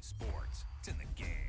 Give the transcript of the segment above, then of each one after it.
sports. It's in the game.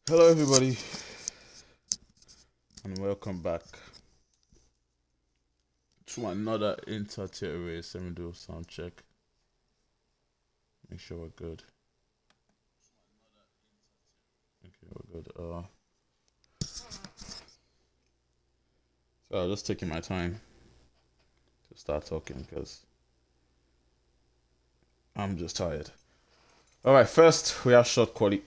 Hello everybody and welcome back to another InterTier race. Let me do a sound check. Make sure we're good. Okay, we're good. So I'm just taking my time to start talking because I'm just tired. Alright, first we have short quality.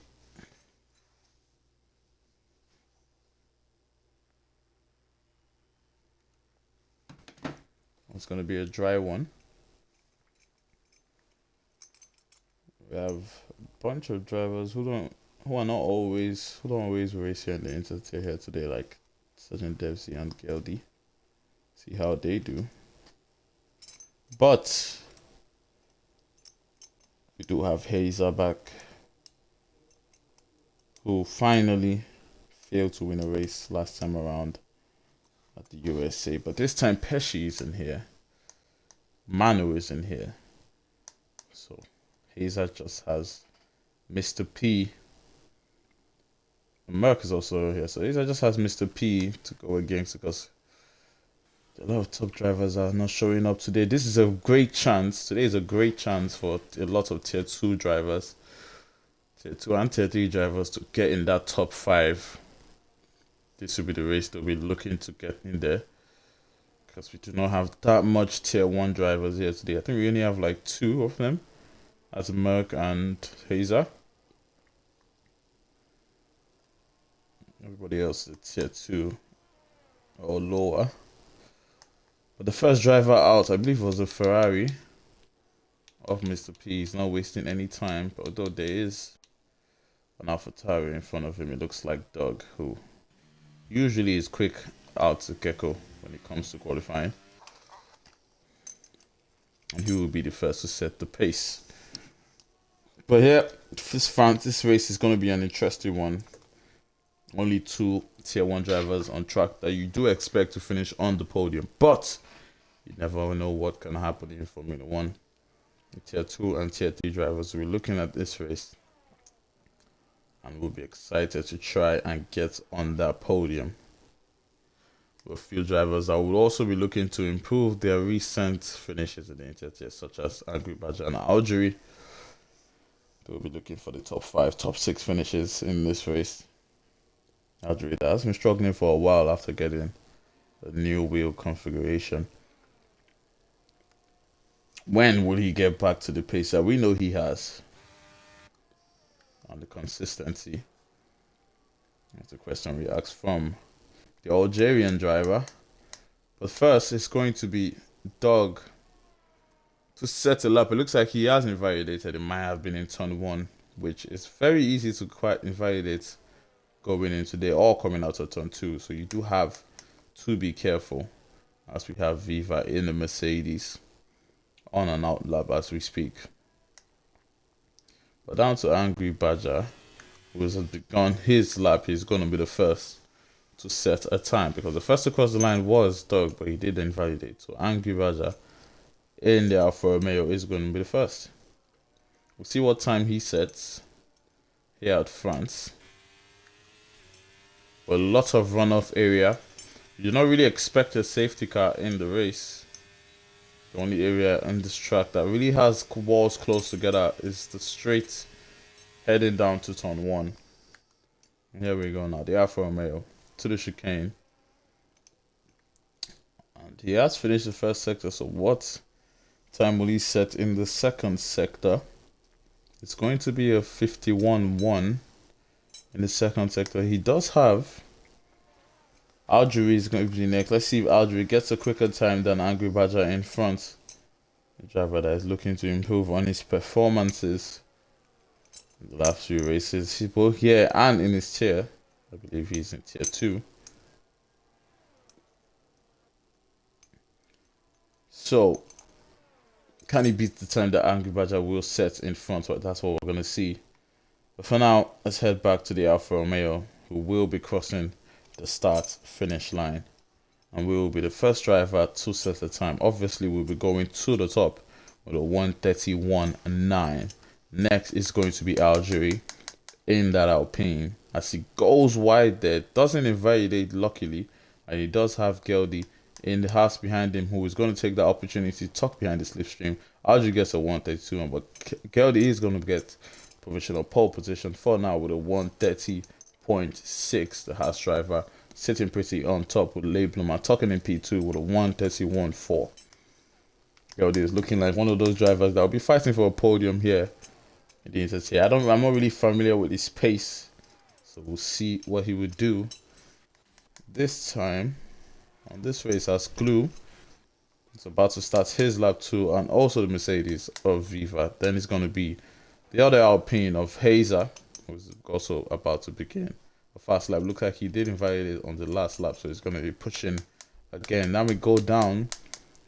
It's gonna be a dry one. We have a bunch of drivers who don't always race here in the InterTier here today, like Sergeant Dempsey and Geldy. See how they do. But we do have Hazer back, who finally failed to win a race last time around at the USA. But this time Pesci is in here. Manu is in here. So Hazer just has Mr. P. Merck is also here. So Hazer just has Mr. P to go against because a lot of top drivers are not showing up today. This is a great chance. Today is a great chance for a lot of tier 2 drivers, tier 2 and tier 3 drivers to get in that top 5. This will be the race they'll be looking to get in there because we do not have that much tier 1 drivers here today. I think we only have like 2 of them, as Merck and Hazer. Everybody else is tier 2 or lower. But the first driver out, I believe, was a Ferrari of Mr. P. He's not wasting any time, but although there is an AlphaTauri in front of him, it looks like Doug, who usually is quick out to Gecko when it comes to qualifying. And he will be the first to set the pace. But yeah, this race is going to be an interesting one. Only 2 tier 1 drivers on track that you do expect to finish on the podium. But you never know what can happen in Formula 1. Tier 2 and tier 3 drivers will be looking at this race and will be excited to try and get on that podium. With a few drivers that will also be looking to improve their recent finishes in the InterTier, such as Angry Badger and Algerie. They will be looking for the top 5, top 6 finishes in this race. Algerie has been struggling for a while after getting a new wheel configuration. When will he get back to the pace that we know he has? And the consistency. That's the question we asked from the Algerian driver. But first, it's going to be Doug to settle up. It looks like he has invalidated. It might have been in turn 1, which is very easy to quite invalidate going into there or coming out of turn 2. So you do have to be careful, as we have Viva in the Mercedes on and out lap as we speak. But down to Angry Badger, who has begun his lap. He's going to be the first to set a time because the first to cross the line was Doug, but he did invalidate. So Angry Badger in the Alfa Romeo is going to be the first. We'll see what time he sets here at France. A lot of runoff area. You do not really expect a safety car in the race. The only area on this track that really has walls close together is the straight heading down to turn 1. And here we go now, the Alfa Romeo to the chicane. And he has finished the first sector, so what time will he set in the second sector? It's going to be a 51.1 in the second sector. He does have Algerie is going to be next. Let's see if Algerie gets a quicker time than Angry Badger in front. The driver that is looking to improve on his performances in the last few races. He's both here and in his tier. I believe he's in tier 2. So, can he beat the time that Angry Badger will set in front? Well, that's what we're going to see. But for now, let's head back to the Alfa Romeo, who will be crossing the start-finish line. And we will be the first driver to set the time. Obviously, we'll be going to the top with a 1:31.9. Next is going to be Algerie in that Alpine. as he goes wide there. Doesn't invalidate, luckily, and he does have Geldy in the house behind him, who is going to take that opportunity to tuck behind the slipstream. Algie gets a 132, but Geldy is going to get provisional pole position for now with a 130.6. The house driver sitting pretty on top with Leiblumer tucking in P2 with a 131.4. Geldy is looking like one of those drivers that will be fighting for a podium here in the InterTier. I'm not really familiar with his pace, so we'll see what he would do this time on this race as Glue is about to start his lap 2, and also the Mercedes of Viva. Then it's going to be the other Alpine of Hazer, who's also about to begin a fast lap. Looks like he did invalidate on the last lap, so he's going to be pushing again. Now we go down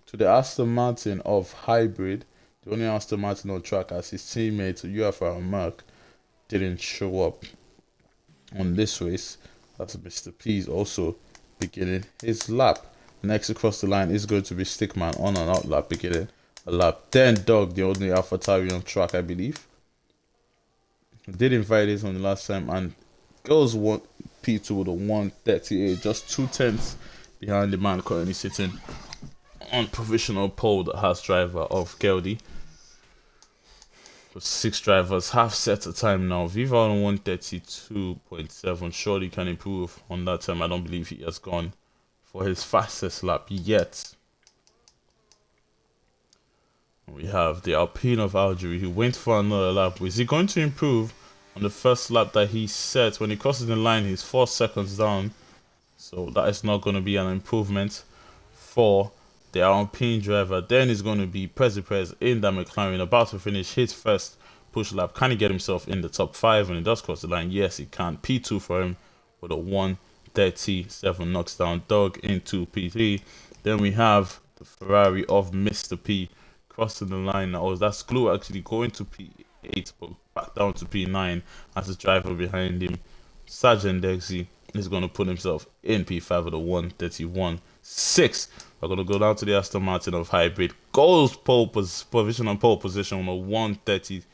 to the Aston Martin of Hybrid, the only Aston Martin on track, as his teammate UFRL Merck didn't show up on this race. That's Mr. P is also beginning his lap. Next across the line is going to be Stickman on and out lap, beginning a lap. Then Dog, the only AlphaTauri on track, I believe, did invalidate on the last time and goes P2 with a 138, just 2/10 behind the man currently sitting on provisional pole, the house driver of Geldy. With 6 drivers have set a time now. Viva on 132.7. Surely can improve on that time. I don't believe he has gone for his fastest lap yet. We have the Alpine of Algeria, who went for another lap. Is he going to improve on the first lap that he set? When he crosses the line, he's 4 seconds down. So that is not going to be an improvement for the Alpine driver. Then is going to be Prez in the McLaren, about to finish his first push lap. Can he get himself in the top 5 when he does cross the line? Yes, he can. P2 for him with a 137, knocks down Dog into P3. Then we have the Ferrari of Mr. P crossing the line now. That's Glue actually going to P8, but back down to P9 as the driver behind him, Sergeant Dexy, is going to put himself in P5 with a 131.6. We're going to go down to the Aston Martin of Hybrid. Goes provisional pole position on a 130.2,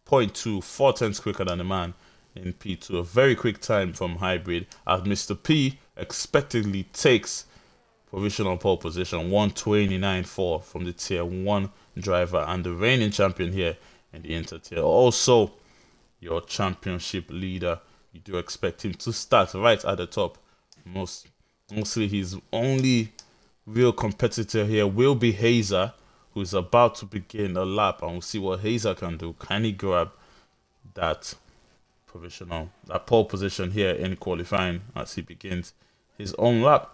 4/10 quicker than the man in P2. A very quick time from Hybrid, as Mr. P expectedly takes provisional pole position, 129.4 from the Tier 1 driver and the reigning champion here in the InterTier. Also, your championship leader, you do expect him to start right at the top. Mostly his only real competitor here will be Hazer, who is about to begin a lap, and we'll see what Hazer can do. Can he grab that pole position here in qualifying as he begins his own lap?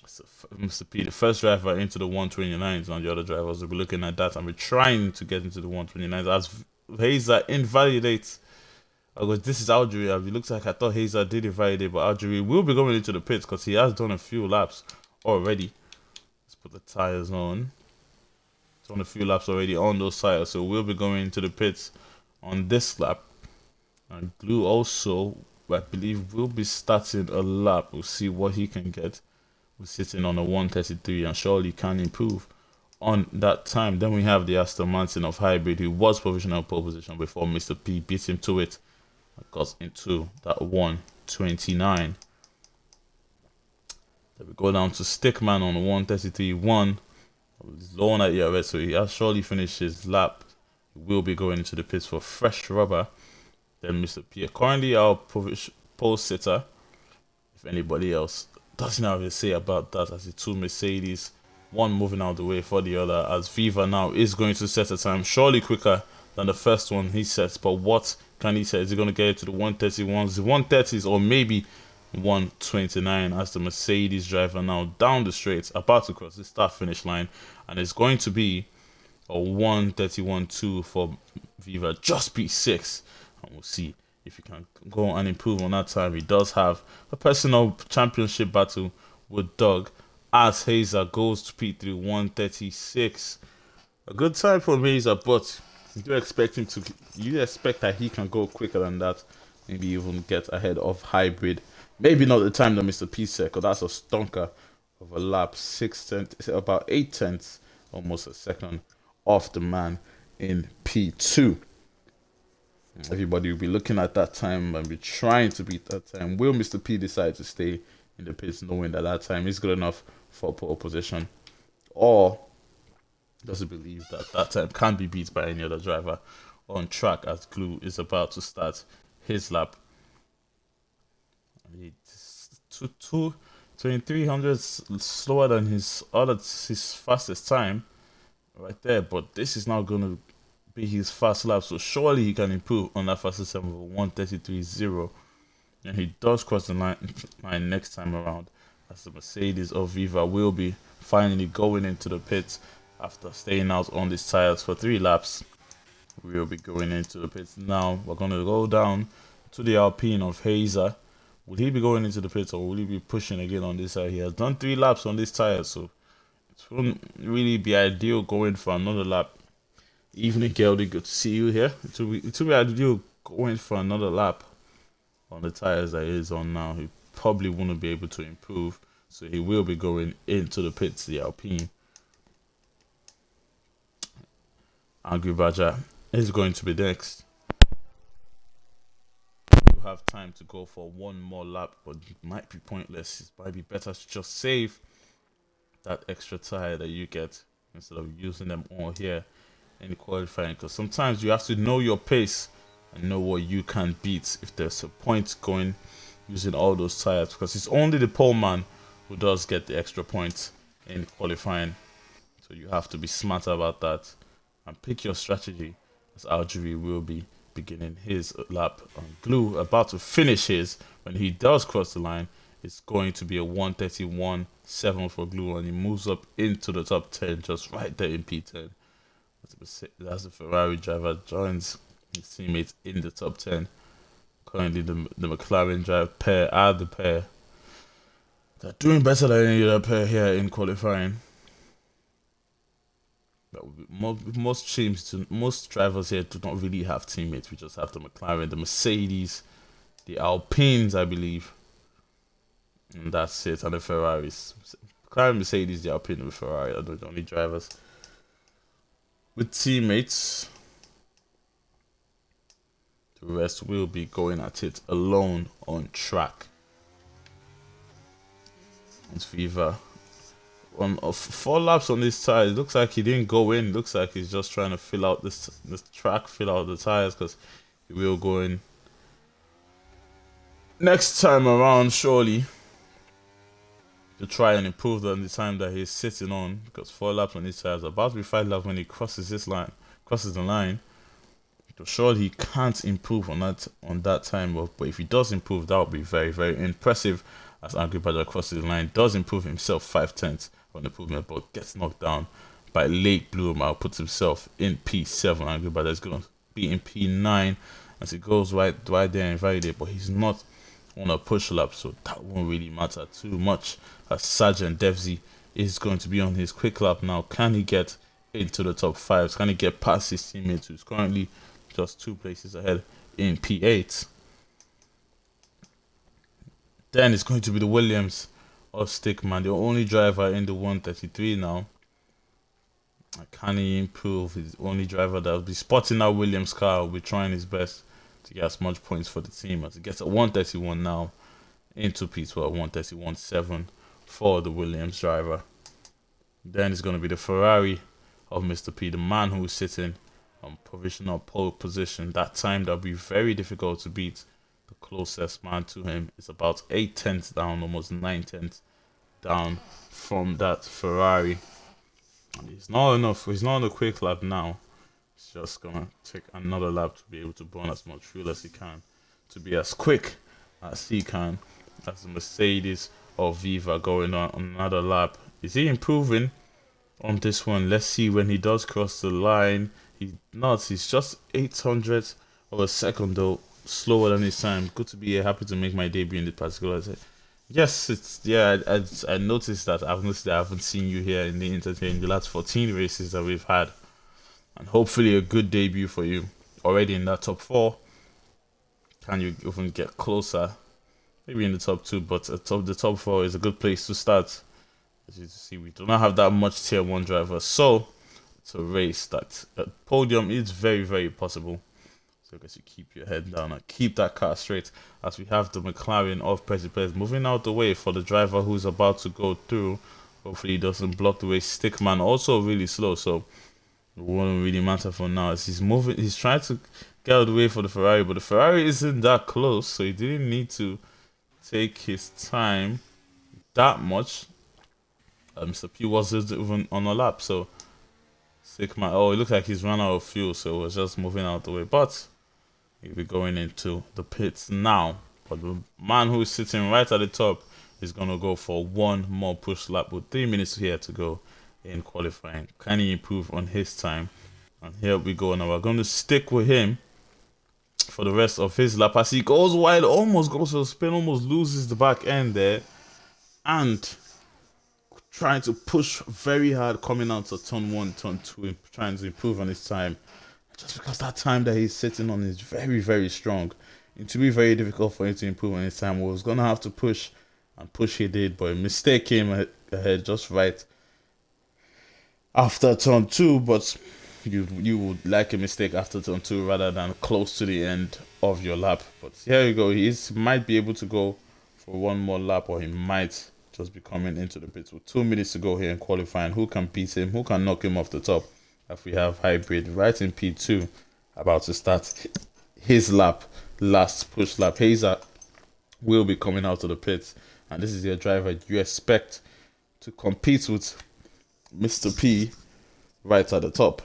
So Mr. P, the first driver into the 129s, and the other drivers will be looking at that and be trying to get into the 129s as Hazer invalidates. Because this is Algeria. It looks like I thought Hazer did invalidate, but Algeria will be going into the pits because he has done a few laps already. Let's put the tires on. He's done a few laps already on those tires, so we'll be going into the pits on this lap. And Glue also, I believe, will be starting a lap. We'll see what he can get. We're sitting on a 133 and surely can improve on that time. Then we have the Aston Martin of Hybrid, who was provisional pole position before Mr. P beat him to it. Got into that 129. Then we go down to Stickman on 133.1. He's low on that ERS, so he has surely finished his lap. He will be going into the pits for fresh rubber. Then Mr. P, currently our pole sitter. If anybody else doesn't have to say about that, as the 2 Mercedes, one moving out of the way for the other, as Viva now is going to set a time surely quicker than the first one he sets. But what can he set? Is he going to get it to the 131s, the 130s, or maybe 129, as the Mercedes driver now down the straight, about to cross the start-finish line, and it's going to be a 131.2 for Viva, just P6, and we'll see if he can go and improve on that time. He does have a personal championship battle with Doug, as Hazer goes to P3, 136. A good time for Hazer, but you expect that he can go quicker than that, maybe even get ahead of Hybrid. Maybe not the time that Mr. P said, because that's a stonker of a lap, 6/10, about 8/10, almost a second off the man in P2. Everybody will be looking at that time and be trying to beat that time. Will Mr. P decide to stay in the pits knowing that that time is good enough for pole position? Or does he believe that that time can't be beat by any other driver on track as Glue is about to start his lap? It's 2300 slower than his fastest time right there, but this is now going to be his fast lap, so surely he can improve on that fastest time of 1:33.0, and he does cross the line next time around, as the Mercedes of Viva will be finally going into the pits after staying out on these tires for 3 laps. We will be going into the pits now. We're going to go down to the Alpine of Hazer. Will he be going into the pits, or will he be pushing again on this side? He has done 3 laps on this tire, so it wouldn't really be ideal going for another lap. Evening, Geldy, good to see you here. It will be ideal going for another lap on the tires that he is on now. He probably wouldn't be able to improve, so he will be going into the pits, the Alpine. Angry Badger is going to be next. You have time to go for one more lap, but it might be pointless. It might be better to just save that extra tire that you get instead of using them all here in qualifying, because sometimes you have to know your pace and know what you can beat if there's a point going using all those tires, because it's only the pole man who does get the extra points in qualifying. So you have to be smart about that and pick your strategy, as Algeria will be beginning his lap on Glue, about to finish his. When he does cross the line, it's going to be a 1:31.7 for Glue, and he moves up into the top 10, just right there in P10. That's the Ferrari driver, joins his teammates in the top 10. Currently, the McLaren driver pair are the pair. They're doing better than any other pair here in qualifying. But most drivers here do not really have teammates. We just have the McLaren, the Mercedes, the Alpines, I believe. And that's it, and the Ferraris. McLaren, Mercedes, the Alpine, and the Ferrari are the only drivers with teammates. The rest will be going at it alone on track. It's Viva. On 4 laps on this tire, it looks like he didn't go in. It looks like he's just trying to fill out this track, fill out the tires, because he will go in next time around, surely, to try and improve on the time that he's sitting on, because 4 laps on his tires, about to be 5 laps when he crosses the line. So surely he can't improve on that time, but if he does improve, that would be very, very impressive, as Angry Badger crosses the line, does improve himself 5/10 on improvement, but gets knocked down by late Blue. Puts himself in P7. Angry Badger is going to be in P9 as he goes right there and right there, but he's not on a push lap, so that won't really matter too much, as Sergeant Devsy is going to be on his quick lap now. Can he get into the top 5? Can he get past his teammates, who's currently just 2 places ahead in P8? Then it's going to be the Williams of Stickman, the only driver in the 1:33 now. Can he improve? He's the only driver that will be spotting that Williams car, will be trying his best to get as much points for the team, as he gets a 1:31 now into P12, 1:31.7 for the Williams driver. Then it's going to be the Ferrari of Mr. P, the man who is sitting on provisional pole position. That time that'll be very difficult to beat. The closest man to him is about 8/10 down, almost 9/10 down from that Ferrari. And he's not enough. He's not on a quick lap now. He's just gonna take another lap to be able to burn as much fuel as he can, to be as quick as he can. As the Mercedes of Viva going on another lap. Is he improving on this one? Let's see when he does cross the line. He's not. He's just 800 of a second though slower than his time. Good to be here. Happy to make my debut in this particular. Yes, I noticed that. I haven't seen you here in the InterTier in the last 14 races that we've had, and hopefully a good debut for you. Already in that top 4. Can you even get closer? Maybe in the top 2, but the top 4 is a good place to start. As you can see, we do not have that much tier 1 drivers, so it's a race that a podium is very, very possible. long as you keep your head down and keep that car straight, as we have the McLaren of Perez moving out the way for the driver who's about to go through. Hopefully he doesn't block the way. Stickman also really slow, so it won't really matter for now. As he's moving, he's trying to get out of the way for the Ferrari, but the Ferrari isn't that close, so he didn't need to take his time that much. Mr. P wasn't even on a lap, so Stickman. Oh, it looks like he's run out of fuel, so it was just moving out the way. But he'll be going into the pits now. But the man who's sitting right at the top is gonna go for one more push lap with 3 minutes here to go in qualifying. Can he improve on his time? And here we go. Now we're going to stick with him for the rest of his lap as he goes wide, almost goes for a spin, almost loses the back end there, and trying to push very hard coming out to turn 1, turn 2, trying to improve on his time. Just because that time that he's sitting on is very, very strong. It will be very difficult for him to improve on his time. We was going to have to push, and push he did, but a mistake came ahead just right after turn 2, but you would like a mistake after turn 2 rather than close to the end of your lap. But here you go, he might be able to go for one more lap, or he might just be coming into the pits with 2 minutes to go here in qualifying. Who can beat him? Who can knock him off the top? If we have Hybrid right in P2 about to start his lap, last push lap. Hazer will be coming out of the pits, and this is your driver you expect to compete with Mr. P right at the top.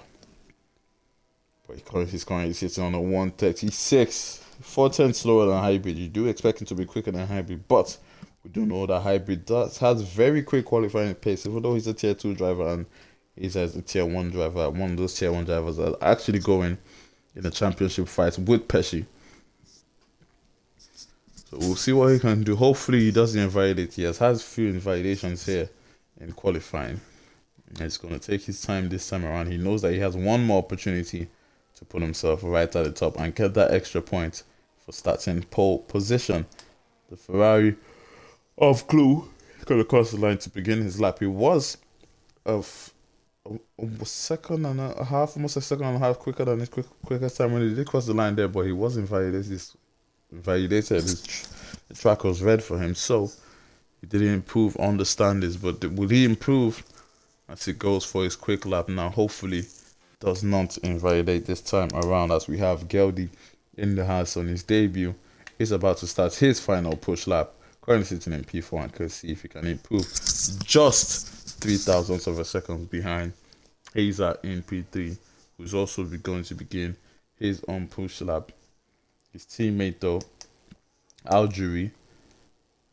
But he's currently sitting on a 136, 410 slower than Hybrid. You do expect him to be quicker than Hybrid, but we do know that Hybrid has very quick qualifying pace, even though he's a tier 2 driver and he's a tier 1 driver. One of those tier 1 drivers that are actually going in a championship fight with Pesci. So we'll see what he can do. Hopefully he doesn't invalidate. He has a few invalidations here in qualifying. He's going to take his time this time around. He knows that he has one more opportunity to put himself right at the top and get that extra point for starting pole position. The Ferrari of Glue going to cross the line to begin his lap. He was a second and a half, almost a second and a half quicker than his quickest time when he did cross the line there, but he was invalidated. The track was red for him, so he didn't improve on the standards. But will he improve as he goes for his quick lap now? Hopefully does not invalidate this time around, as we have Geldy in the house on his debut. He's about to start his final push lap, currently sitting in P4, and can see if he can improve. Just 0.003 of a second behind Hazer in P3, who's also going to begin his own push lap. His teammate though, Algerie.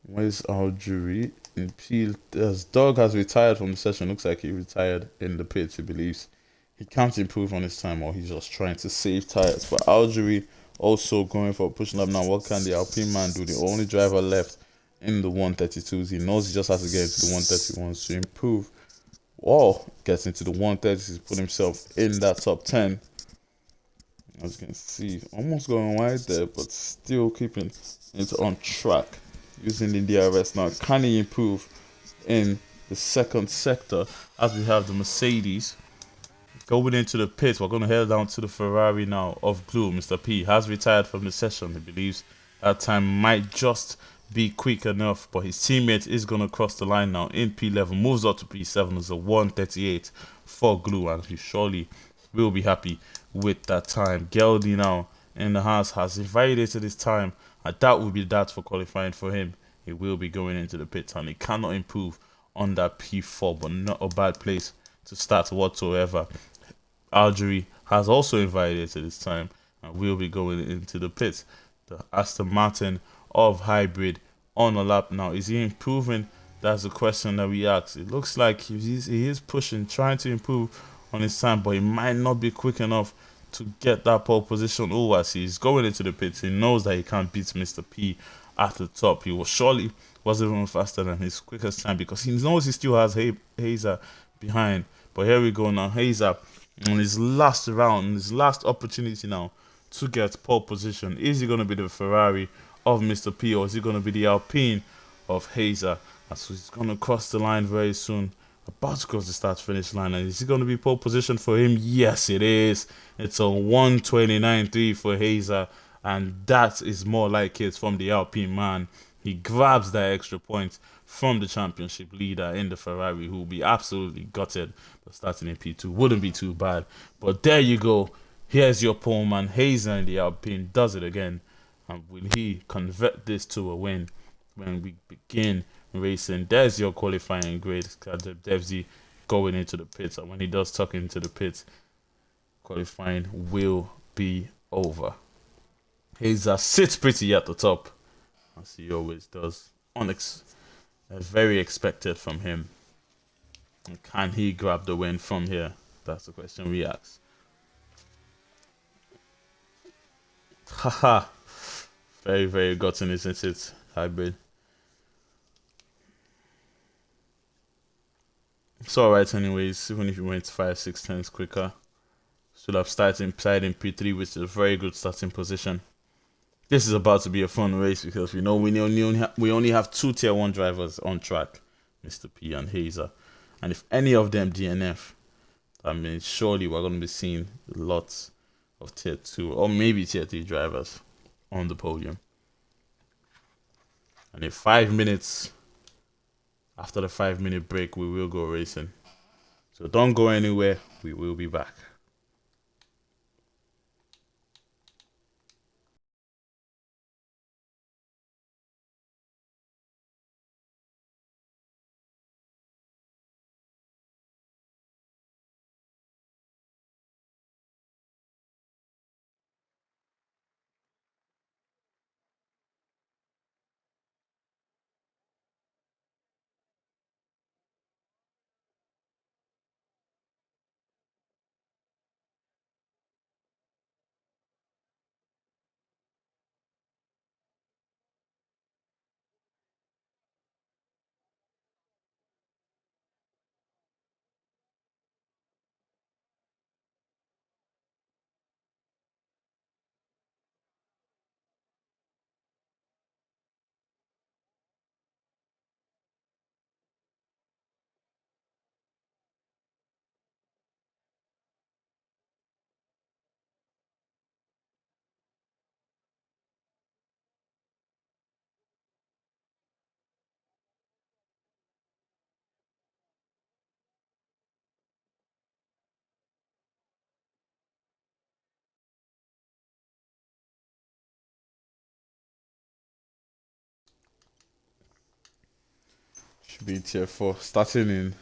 Where's Algerie? In P, as Dog has retired from the session. Looks like he retired in the pits. He believes he can't improve on his time, or he's just trying to save tires. For Algerie, also going for a push lap now. What can the Alpine man do? The only driver left in the 132s. He knows he just has to get into the 131s to improve. Whoa, gets into the 130s. He's put himself in that top 10. As you can see, almost going wide there, but still keeping it on track. Using the DRS now. Can he improve in the second sector as we have the Mercedes going into the pits? We're going to head down to the Ferrari now of Glue. Mr. P has retired from the session. He believes that time might just be quick enough, but his teammate is going to cross the line now in P11, moves up to P7 as a 138 for Glue, and he surely will be happy with that time. Geldy now in the house has invalidated his time, and that will be that for qualifying for him. He will be going into the pits, and he cannot improve on that P4, but not a bad place to start whatsoever. Algerie has also invalidated his time and will be going into the pits. The Aston Martin of Hybrid on a lap now. Is he improving? That's the question that we ask. It looks like he is pushing, trying to improve on his time, but he might not be quick enough to get that pole position. Oh, as he's going into the pits, he knows that he can't beat Mr. P at the top. He was surely wasn't even faster than his quickest time, because he knows he still has Hazer behind. But here we go now. Hazer on his last round, his last opportunity now to get pole position. Is he going to be the Ferrari of Mr. P, or is he going to be the Alpine of Hazer? As he's going to cross the line very soon about to cross the start finish line. And is it going to be pole position for him? Yes, it is. It's a 129.3 for Hazer. And that is more like it from the Alpine man. He grabs that extra point from the championship leader in the Ferrari, who will be absolutely gutted. But starting in P2 wouldn't be too bad. But there you go. Here's your pole man. Hazer in the Alpine does it again. And will he convert this to a win when we begin racing? There's your qualifying grade. Devsy going into the pits. And when he does tuck into the pits, qualifying will be over. Hazer sits pretty at the top, as he always does. Very expected from him. And can he grab the win from here? That's the question we ask. Haha. Very, very gotten, isn't it? Hybrid. It's alright anyways, even if you went 5, 6 times quicker. Should have started in P3, which is a very good starting position. This is about to be a fun race because we know we only have two tier 1 drivers on track, Mr. P and Hazer. And if any of them DNF, I mean, surely we're going to be seeing lots of tier 2 or maybe tier 3 drivers on the podium. And in 5 minutes, after the 5-minute break, we will go racing. So don't go anywhere. We will be back. Should be in tier 4. Starting in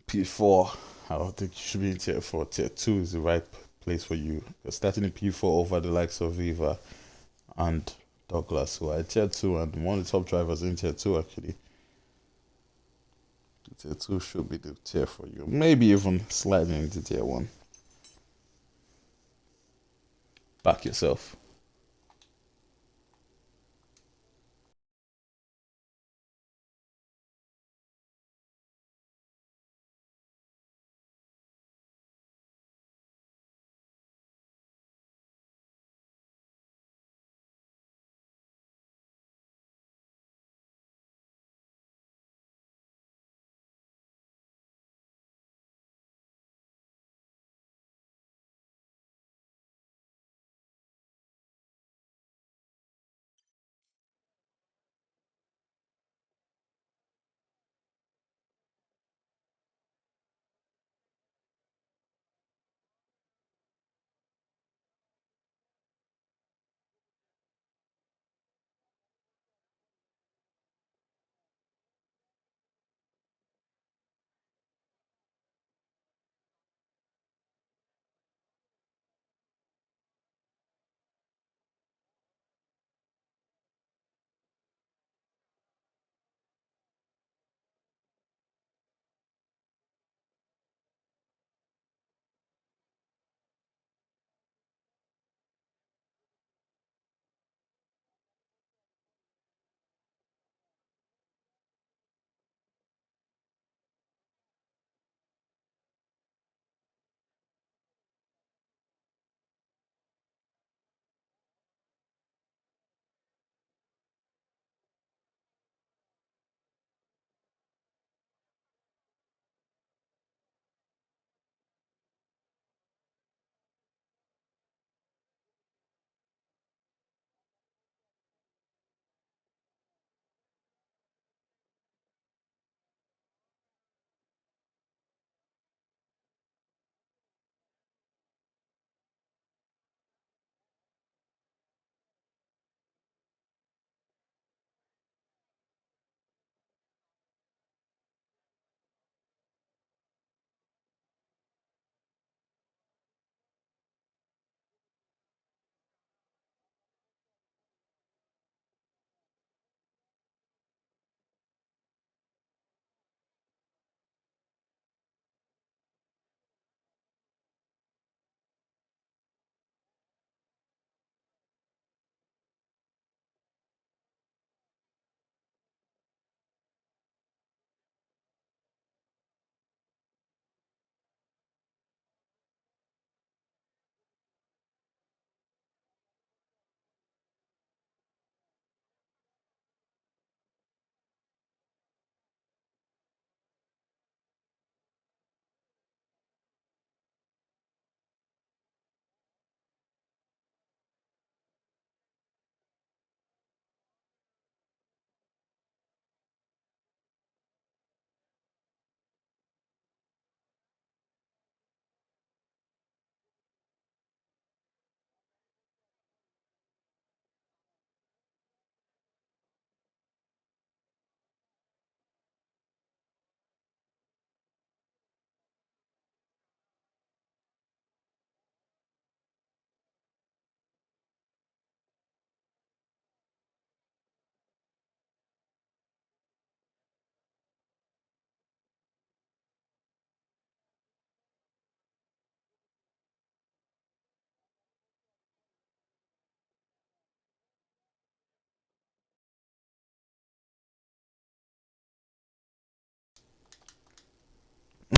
P4, I don't think you should be in tier 4. Tier 2 is the right place for you. You're starting in P4 over the likes of Viva and Douglas, who are in tier 2 and one of the top drivers in tier 2 actually. Tier 2 should be the tier for you. Maybe even sliding into tier 1. Back yourself.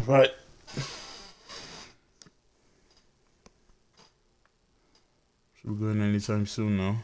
Right. Should be going anytime soon now.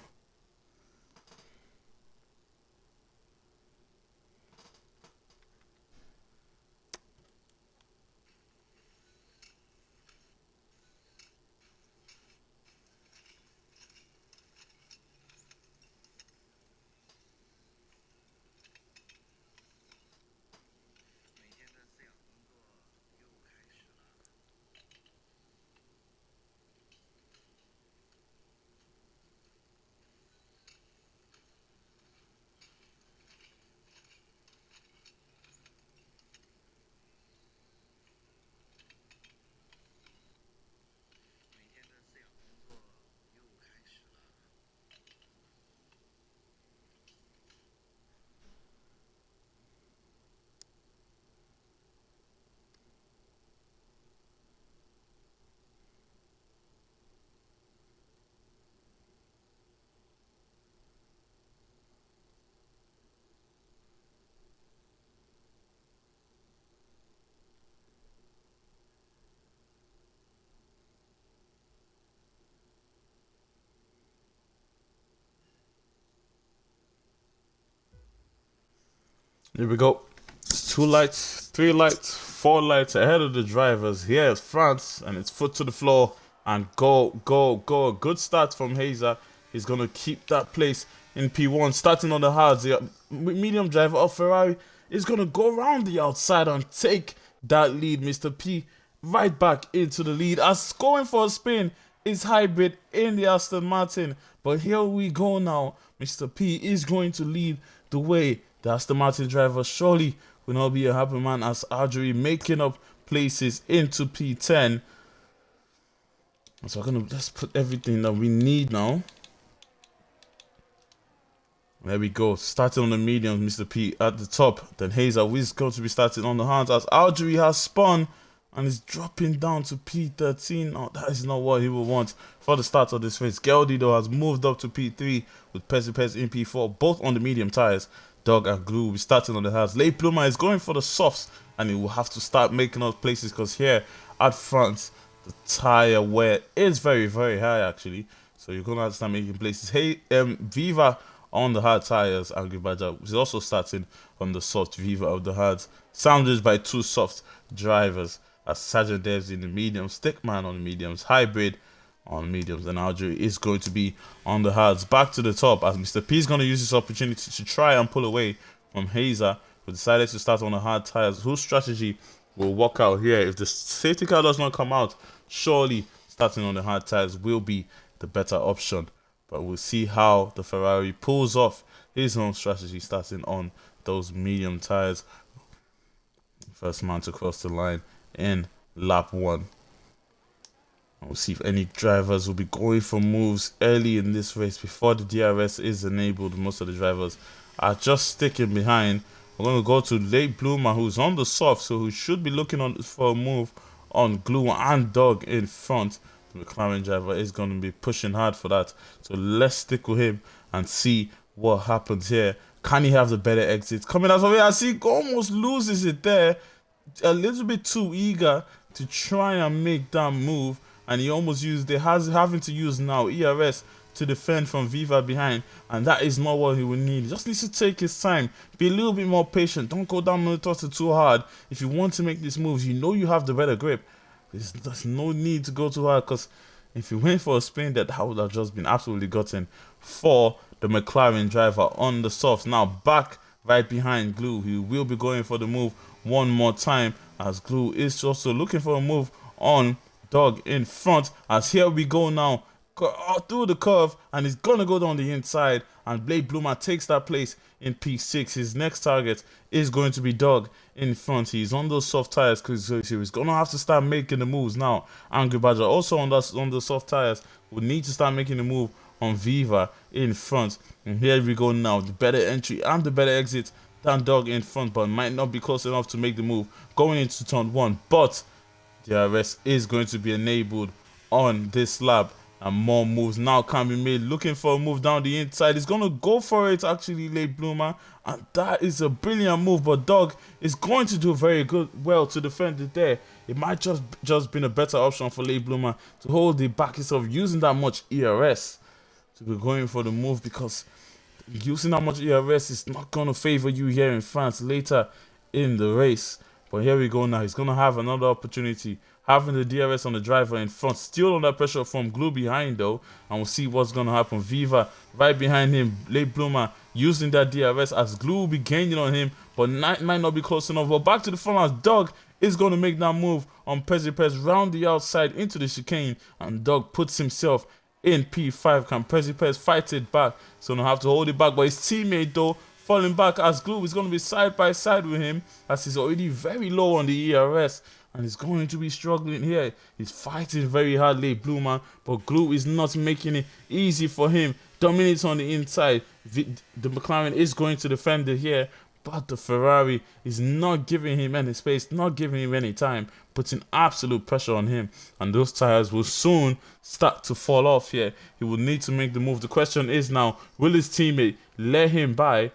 Here we go. 2 lights, 3 lights, 4 lights ahead of the drivers. Here's France, and it's foot to the floor. And go, go, go. Good start from Hazer. He's going to keep that place in P1. Starting on the hards. The medium driver of Ferrari is going to go around the outside and take that lead. Mr. P right back into the lead. As going for a spin is Hybrid in the Aston Martin. But here we go now. Mr. P is going to lead the way. The Aston Martin driver surely will not be a happy man as Adri making up places into P10. So I'm gonna just put everything that we need now. There we go. Starting on the mediums, Mr. P at the top. Then Hazer is going to be starting on the hands as Adri has spun and is dropping down to P13. Oh, that is not what he will want for the start of this race. Geldy though has moved up to P3 with Pez in P4, both on the medium tires. Dog and Glue will be starting on the hards. Late Bloomer is going for the softs and he will have to start making up places because here at front the tire wear is very, very high actually. So you're gonna have to start making places. Hey, Viva on the hard tires. Angry Badger is also starting on the soft. Viva of the hards. Sandwiched by 2 soft drivers as Sergeant Devs in the mediums, Stickman on the mediums, Hybrid on mediums, and Audrey is going to be on the hards. Back to the top as Mr. P is going to use this opportunity to try and pull away from Hazer, who decided to start on the hard tires. Whose strategy will work out here? If the safety car does not come out, surely starting on the hard tires will be the better option. But we'll see how the Ferrari pulls off his own strategy starting on those medium tires. First man to cross the line in lap 1. We'll see if any drivers will be going for moves early in this race before the DRS is enabled. Most of the drivers are just sticking behind. We're going to go to Late Bloomer, who's on the soft, so who should be looking for a move on Glue and Dog in front. The McLaren driver is going to be pushing hard for that. So let's stick with him and see what happens here. Can he have the better exit? Coming out of here, I see he almost loses it there. A little bit too eager to try and make that move. And he almost having to use now ERS to defend from Viva behind, and that is not what he will need. He just needs to take his time, be a little bit more patient. Don't go down the throttle too hard. If you want to make these moves, you know you have the better grip. There's no need to go too hard because if you went for a spin, that would have just been absolutely gotten for the McLaren driver on the softs. Now back right behind Glue, he will be going for the move one more time as Glue is also looking for a move on Dog in front as here we go now through the curve and he's gonna go down the inside and Blade Bloomer takes that place in P6. His next target is going to be Dog in front. He's on those soft tires because he's gonna have to start making the moves now. Angry Badger also on the soft tires will need to start making the move on Viva in front. And here we go now, the better entry and the better exit than Dog in front, but might not be close enough to make the move going into turn 1. But DRS is going to be enabled on this lap And more moves now can be made. Looking for a move down the inside. He's going to go for it, actually, Late Bloomer. And that is a brilliant move. But Dog is going to do very well to defend it there. It might just been a better option for Late Bloomer to hold the back instead of using that much ERS to be going for the move, because using that much ERS is not going to favor you here in France later in the race. But here we go now. He's going to have another opportunity. Having the DRS on the driver in front. Still under pressure from Glue behind though. And we'll see what's going to happen. Viva right behind him. Late Bloomer using that DRS as Glue will be gaining on him. But might not be close enough. But back to the front as Dog is going to make that move on Pezipez round the outside into the chicane. And Dog puts himself in P5. Can Pezipez fight it back? So going to have to hold it back. But his teammate though, falling back as Glue is going to be side by side with him, as he's already very low on the ERS. And he's going to be struggling here. He's fighting very hard, Late Bloomer, but Glue is not making it easy for him. Dominates on the inside. The McLaren is going to defend it here, but the Ferrari is not giving him any space, not giving him any time, putting absolute pressure on him. And those tires will soon start to fall off here. He will need to make the move. The question is now, will his teammate let him by?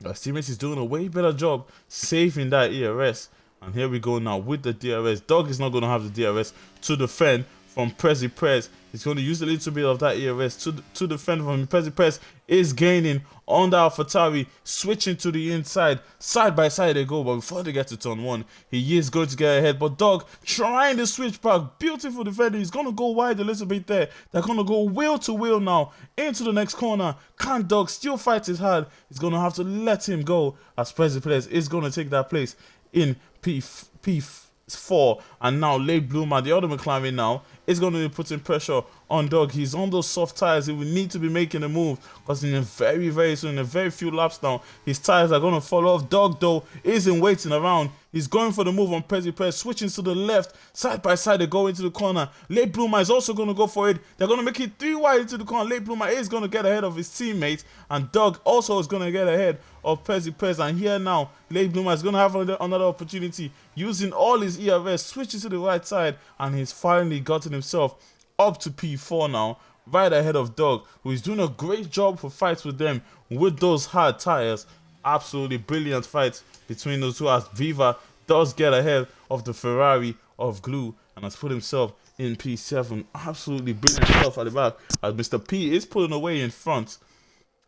His teammate is doing a way better job saving that ERS. And here we go now with the DRS. Dog is not going to have the DRS to defend from Pezipez. He's going to use a little bit of that ERS to defend from him. Pezipez is gaining on the AlphaTauri, switching to the inside. Side by side they go, but before they get to turn 1, he is going to get ahead. But Dog trying to switch back. Beautiful defender. He's going to go wide a little bit there. They're going to go wheel to wheel now into the next corner. Can Dog still fight his hard? He's going to have to let him go, as Pezipez is going to take that place in P4. And now Late Bloomer, the other McLaren now, is going to be putting pressure on Dog. He's on those soft tires. He will need to be making a move, because in a very soon, in a very few laps now, his tires are going to fall off. Dog though isn't waiting around. He's going for the move on Pezipez, switching to the left. Side by side they go into the corner. Late Bloomer is also going to go for it. They're going to make it 3 wide into the corner. Late Bloomer is going to get ahead of his teammates, and Dog also is going to get ahead of Pezipez. And here now, Late Bloomer is going to have another opportunity, using all his ERS, switches to the right side, and he's finally gotten himself up to P4 now, right ahead of Dog, who is doing a great job for fights with them with those hard tires. Absolutely brilliant fight between those two, as Viva does get ahead of the Ferrari of Glue and has put himself in P7. Absolutely brilliant stuff at the back, as Mr. P is pulling away in front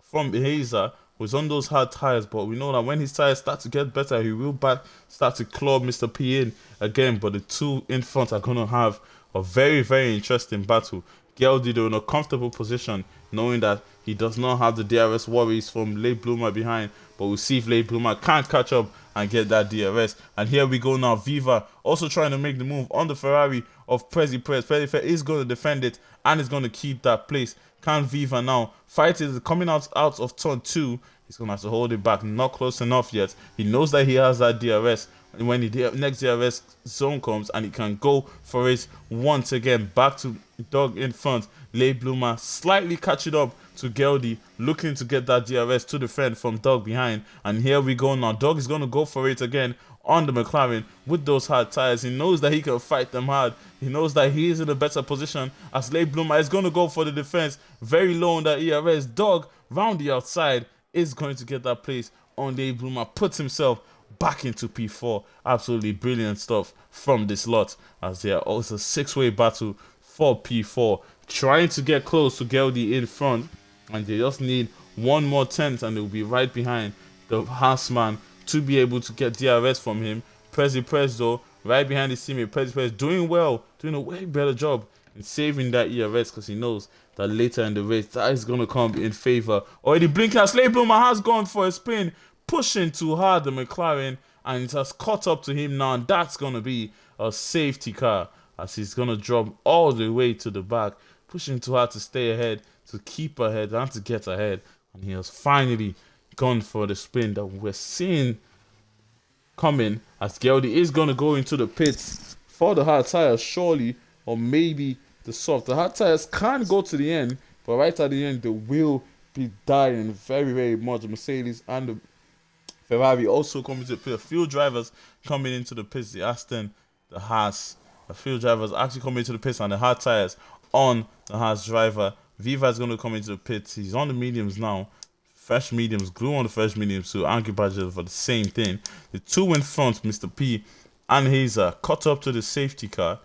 from Hazer, who's on those hard tires. But we know that when his tires start to get better, he will start to claw Mr. P in again. But the two in front are going to have a very interesting battle. Geldy in a comfortable position, knowing that he does not have the DRS worries from Late Bloomer behind. But we'll see if Late Bloomer can't catch up and get that DRS. And here we go now. Viva also trying to make the move on the Ferrari of Pezipez. Pezipez is going to defend it and is going to keep that place. Can Viva now fight it? Coming out of turn 2. He's going to have to hold it back. Not close enough yet. He knows that he has that DRS. And when the next DRS zone comes, and he can go for it once again. Back to Dog in front. Late Bloomer slightly catching up to Geldy, looking to get that DRS to defend from Dog behind. And here we go now. Dog is going to go for it again on the McLaren with those hard tires. He knows that he can fight them hard. He knows that he is in a better position, as Late Bloomer is going to go for the defense. Very low on that ERS. Dog round the outside is going to get that place on Late Bloomer. Puts himself back into P4. Absolutely brilliant stuff from this lot, as they are also a 6-way battle for P4, trying to get close to Geldy in front, and they just need one more tenth and they'll be right behind the Haasman to be able to get DRS from him. Pezipez though, right behind his teammate. Pezipez doing well, doing a way better job in saving that ERS, because he knows that later in the race that is going to come in favor. Already blinking as Late Bloomer has gone for a spin, pushing too hard the McLaren, and it has caught up to him now, and that's going to be a safety car, as he's going to drop all the way to the back, pushing too hard to stay ahead, to keep ahead, and to get ahead. And he has finally gone for the spin that we're seeing coming, as Geldy is going to go into the pits for the hard tires, surely, or maybe the soft. The hard tires can go to the end, but right at the end, they will be dying very much. The Mercedes and the Ferrari also coming to the pit. A few drivers coming into the pits, the Aston, the Haas. A few drivers actually coming into the pits, and the hard tires on the Haas driver. Viva is going to come into the pits. He's on the mediums now. Fresh mediums, glue on the fresh mediums to argue budget for the same thing. The two in front, Mr. P and Hazer, caught up to the safety car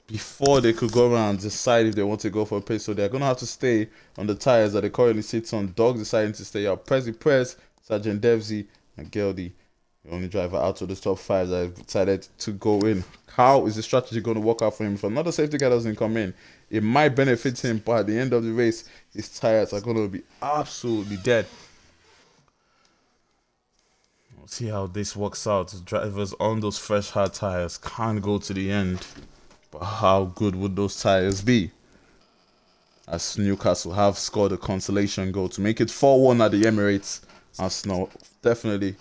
before they could go around and decide if they want to go for a pace. So they're going to have to stay on the tires that they currently sit on. Dog deciding to stay out. Prez, Sergeant Devsy, and Geldy, the only driver out of the top 5 that decided to go in. How is the strategy going to work out for him? If another safety car doesn't come in, it might benefit him, but at the end of the race, his tires are going to be absolutely dead. We'll see how this works out. The drivers on those fresh hard tires can't go to the end. But how good would those tires be? As Newcastle have scored a consolation goal to make it 4-1 at the Emirates. Arsenal definitely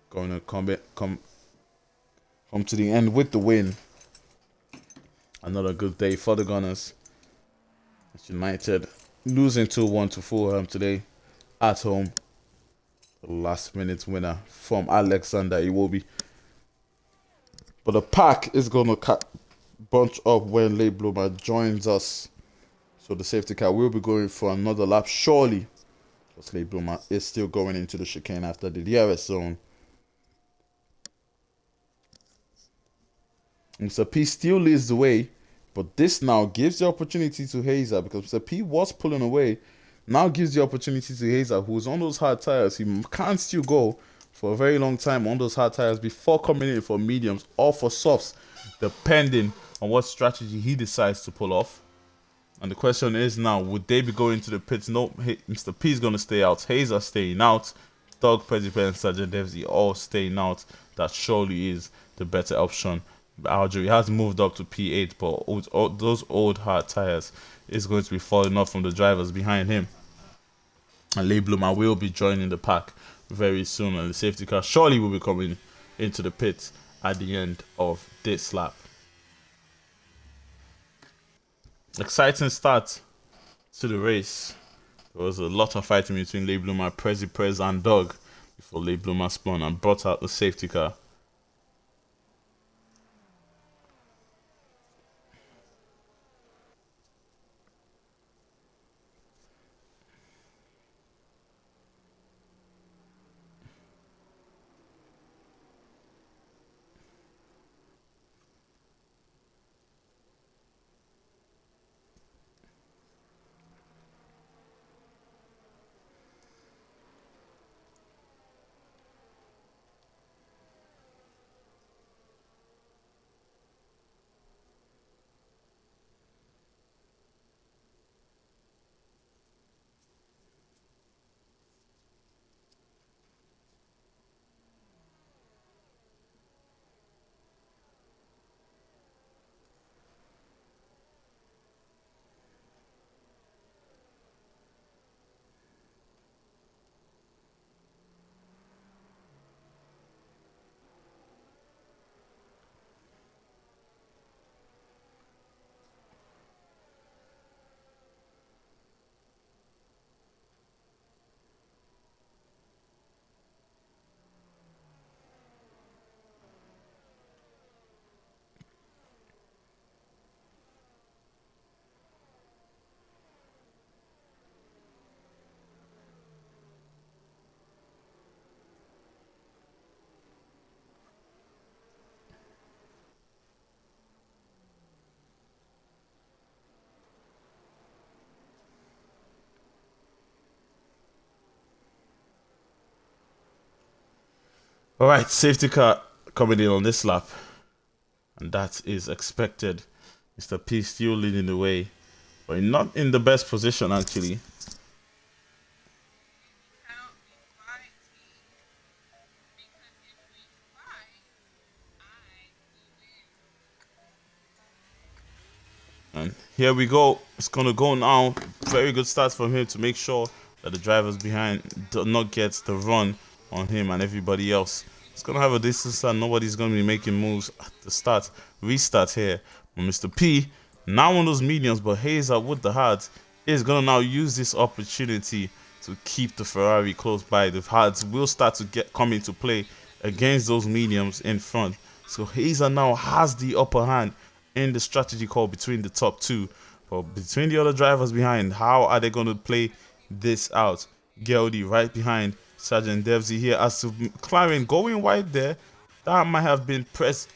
going to come to the end with the win. Another good day for the Gunners. United losing 2-1 to Fulham today at home. The last minute winner from Alexander Iwobi. But the pack is going to bunch up when Late Bloomer joins us. So the safety car will be going for another lap, surely. Because Late Bloomer is still going into the chicane after the DRS zone. Mr. P still leads the way, but this now gives the opportunity to Hazer, because Mr. P was pulling away. Now gives the opportunity to Hazer, who's on those hard tires. He can still go for a very long time on those hard tires before coming in for mediums or for softs, depending on what strategy he decides to pull off. And the question is now, would they be going to the pits? No, Mr. P is going to stay out. Hazer staying out. Dog, President, and Sergeant Devsy all staying out. That surely is the better option. Algeria has moved up to P8, but those old hard tires is going to be falling off from the drivers behind him. And Late Bloomer will be joining the pack very soon, and the safety car surely will be coming into the pits at the end of this lap. Exciting start to the race. There was a lot of fighting between Late Bloomer, Prez, and Dog before Late Bloomer spun and brought out the safety car. Alright, safety car coming in on this lap. And that is expected. Mr. P still leading the way, but not in the best position actually. And here we go. It's going to go now. Very good start from him to make sure that the drivers behind do not get the run on him and everybody else. It's going to have a distance and nobody's going to be making moves at the start. Restart here. But Mr. P, now on those mediums, but Hazer with the hards, is going to now use this opportunity to keep the Ferrari close by. The hards will start to come into play against those mediums in front. So Hazer now has the upper hand in the strategy call between the top two. But between the other drivers behind, how are they going to play this out? Geldy right behind Sergeant Devsy here as to McLaren going wide there. That might have been press.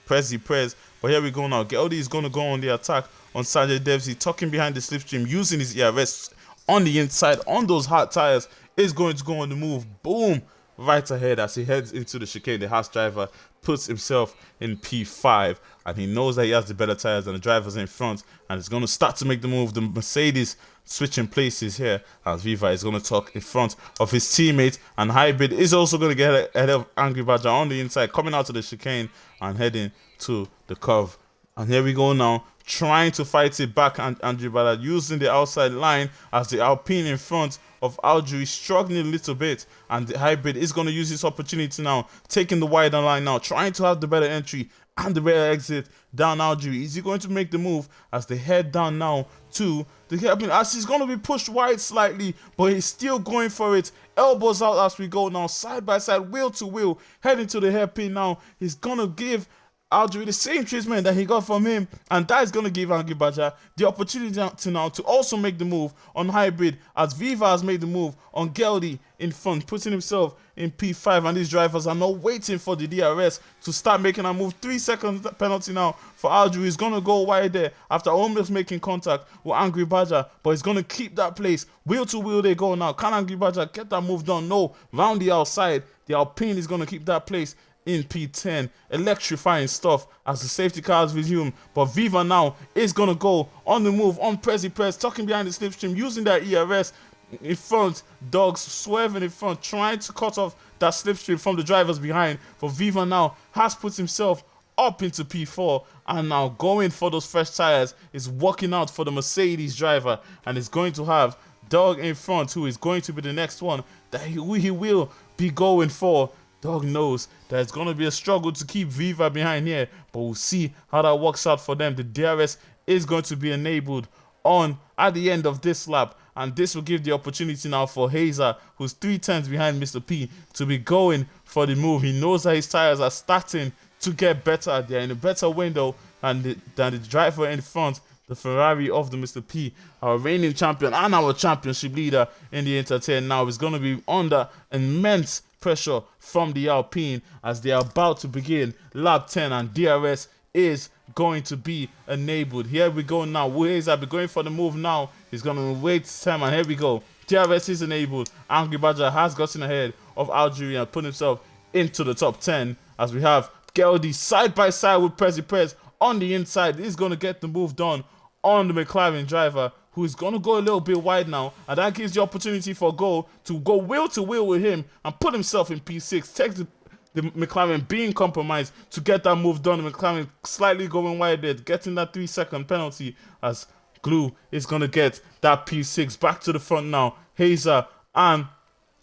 But here we go now. Geldy is going to go on the attack on Sergeant Devsy, tucking behind the slipstream, using his ERS on the inside on those hard tires. Is going to go on the move. Boom! Right ahead as he heads into the chicane. The Haas driver puts himself in P5, and he knows that he has the better tires than the drivers in front, and is going to start to make the move. The Mercedes switching places here as Viva is going to tuck in front of his teammate, and Hybrid is also going to get ahead of Angry Badger on the inside, coming out to the chicane and heading to the curve. And here we go now, trying to fight it back, and Andrew Ballard using the outside line as the Alpine in front of Algeria is struggling a little bit, and the Hybrid is going to use this opportunity now, taking the wider line now, trying to have the better entry and the better exit down Algeria. Is he going to make the move as they head down now to the hairpin, as he's going to be pushed wide slightly, but he's still going for it. Elbows out as we go now, side by side, wheel to wheel, heading to the hairpin now. He's going to give Algeria the same treatment that he got from him, and that is going to give Angry Badger the opportunity to also make the move on Hybrid, as Viva has made the move on Geldy in front, putting himself in P5, and these drivers are now waiting for the DRS to start making a move. 3 seconds penalty now for Algeria. He's going to go wide there after almost making contact with Angry Badger, but he's going to keep that place. Wheel to wheel they go now. Can Angry Badger get that move done? No. Round the outside, the Alpine is going to keep that place in P10. Electrifying stuff as the safety cars resume, but Viva now is going to go on the move on Press, tucking behind the slipstream, using that ERS in front. Dogs swerving in front, trying to cut off that slipstream from the drivers behind, but Viva now has put himself up into P4, and now going for those fresh tires, is working out for the Mercedes driver, and is going to have Dog in front, who is going to be the next one that he will be going for. Dog knows that it's going to be a struggle to keep Viva behind here, but we'll see how that works out for them. The DRS is going to be enabled on at the end of this lap, and this will give the opportunity now for Hazer, who's 3 tenths behind Mr. P, to be going for the move. He knows that his tires are starting to get better. They're in a better window than the driver in front, the Ferrari of the Mr. P, our reigning champion and our championship leader in the InterTier now, is going to be under immense pressure from the Alpine as they are about to begin lap 10, and DRS is going to be enabled. Here we go now. Waze, I'll be going for the move now. He's going to wait time, and here we go. DRS is enabled. Angry Badger has gotten ahead of Algeria and put himself into the top 10 as we have Geldy side by side with Prez on the inside. He's going to get the move done on the McLaren driver, who is going to go a little bit wide now, and that gives the opportunity for Go to go wheel to wheel with him and put himself in P6. Take the McLaren being compromised to get that move done. The McLaren slightly going wide there, getting that 3-second penalty as Glue is going to get that P6 back to the front now. Hazer and